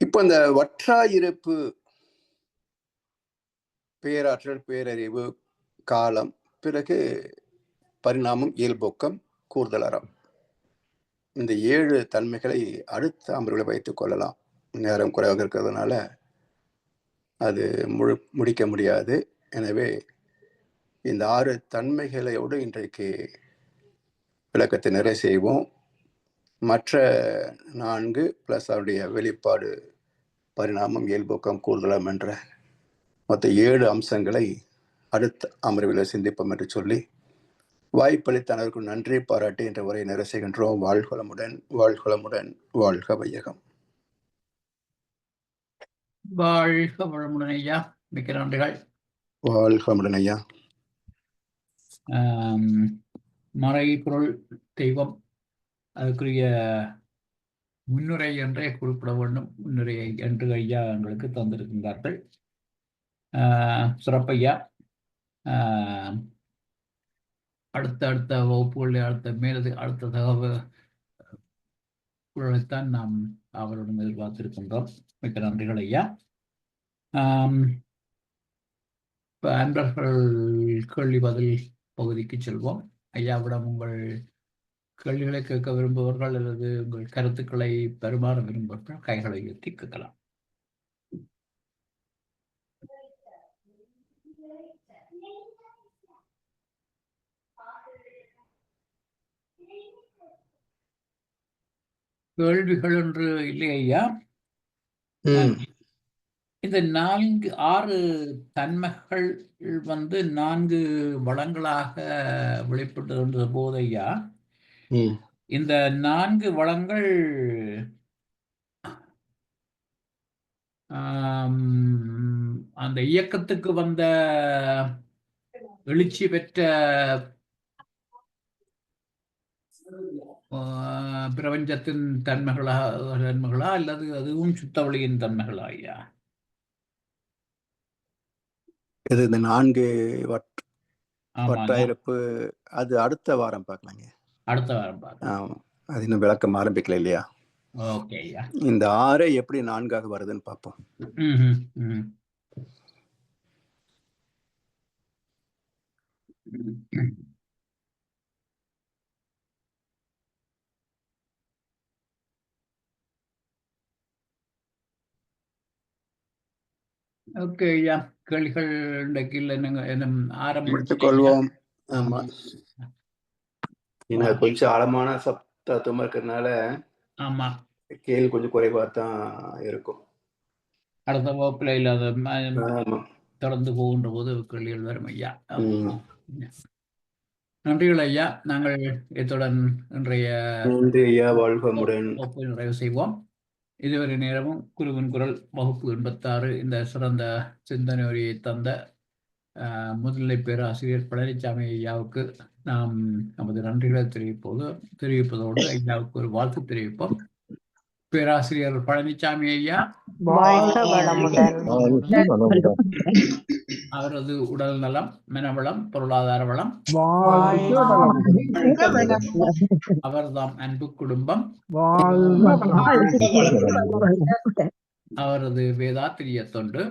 இப்ப இந்த வற்றாயிருப்பு, பேராற்றல், பேரறிவு, காலம், பிறகு பரிணாமம், இயல்பொக்கம், கூடுதல் அறம், இந்த 7 தன்மைகளை அடுத்த அமர்வுகளை வைத்துக் கொள்ளலாம். நேரம் குறைவாக இருக்கிறதுனால அது முடிக்க முடியாது. எனவே இந்த 6 தன்மைகளோடு இன்றைக்கு விளக்கத்தை நிறைவு செய்வோம். மற்ற 4 பிளஸ் அவருடைய வெளிப்பாடு, பரிணாமம், இயல்பொக்கம், கூடுதலம் என்ற மொத்த 7 அம்சங்களை அடுத்த அமர்வில் சிந்திப்போம் என்று சொல்லி வாய்ப்பளித்த அனைவருக்கும் நன்றி பாராட்டி என்ற உரையை நிறைவு செய்கின்றோம். வாழ்வளமுடன், வாழ்வளமுடன், வாழ்க வையகம். வாழ்க வளமுடன் ஐயா, மிக்க நன்றிகள். வாழ்க வளமுடன் ஐயா. மறைபொருள் தெய்வம் அதுக்குரிய முன்னுரை என்றே குறிப்பிட வேண்டும். முன்னுரையை என்று ஐயா எங்களுக்கு தந்திருக்கின்றார்கள். சிறப்பையா. அடுத்த வகுப்புகளில் அடுத்த தகவல்களைத்தான் நாம் அவருடன் எதிர்பார்த்திருக்கின்றோம். மிக்க நன்றிகள் ஐயா. இப்போ அன்பர்கள் கேள்வி பதில் பகுதிக்கு செல்வோம். ஐயாவிடம் உங்கள் கேள்விகளை கேட்க விரும்புபவர்கள் அல்லது உங்கள் கருத்துக்களை பெருமாற விரும்புபவர்கள் கைகளை உயர்த்தி கேட்கலாம். கேள்விகள் என்று இல்லை ஐயா. இந்த 6 தன்மைகள் 4 வளங்களாக வெளிப்பட்டு போது ஐயா, இந்த 4 வளங்கள் அந்த இயக்கத்துக்கு வந்த எழுச்சி பெற்ற பிரபஞ்சத்தின் தன்மைகளா அல்லது அதுவும் சுத்தவழியின் தன்மைகளா ஐயா? இது இந்த 4 வட்டாயிருப்பு அது அடுத்த வாரம் பார்க்கலாங்க. அடுத்த வாரம் பார்க்கலாம். அது இன்னும் விளக்கம் ஆரம்பிக்கல இல்லையா? ஓகே ஐயா. இந்த 6 எப்படி 4ஆக வருதுன்னு பார்ப்போம். ஓகே ஐயா, கேள்விகள் ஆரம்பித்துக் கொள்வோம். ஆமா, கொஞ்சம் ஆழமான சப்தமா இருக்கிறதுனால ஆமா கேள்வி கொஞ்சம் குறைவா தான் இருக்கும். அடுத்த வகுப்புல இல்லாத தொடர்ந்து போகின்ற போது கேள்விகள் வரும் ஐயா. நன்றிகள் ஐயா. நாங்கள் இத்துடன் இன்றைய வகுப்பை நிறைவு செய்வோம். இதுவரை நேரமும் குருவின் குரல் வகுப்பு 86 இந்த சிறந்த சிந்தனை உரையை தந்த முதுநிலை பேராசிரியர் பழனிசாமி ஐயாவுக்கு நாம் நமது நன்றிகளை தெரிவிப்பதோடு ஐயாவுக்கு ஒரு வாழ்த்து தெரிவிப்போம். பேராசிரியர் பழனிசாமி ஐயா அவரது உடல் நலம், மனவளம், பொருளாதார வளம், அவர்தாம் அன்பு குடும்பம், அவரது வேதாத்திரிய தொண்டு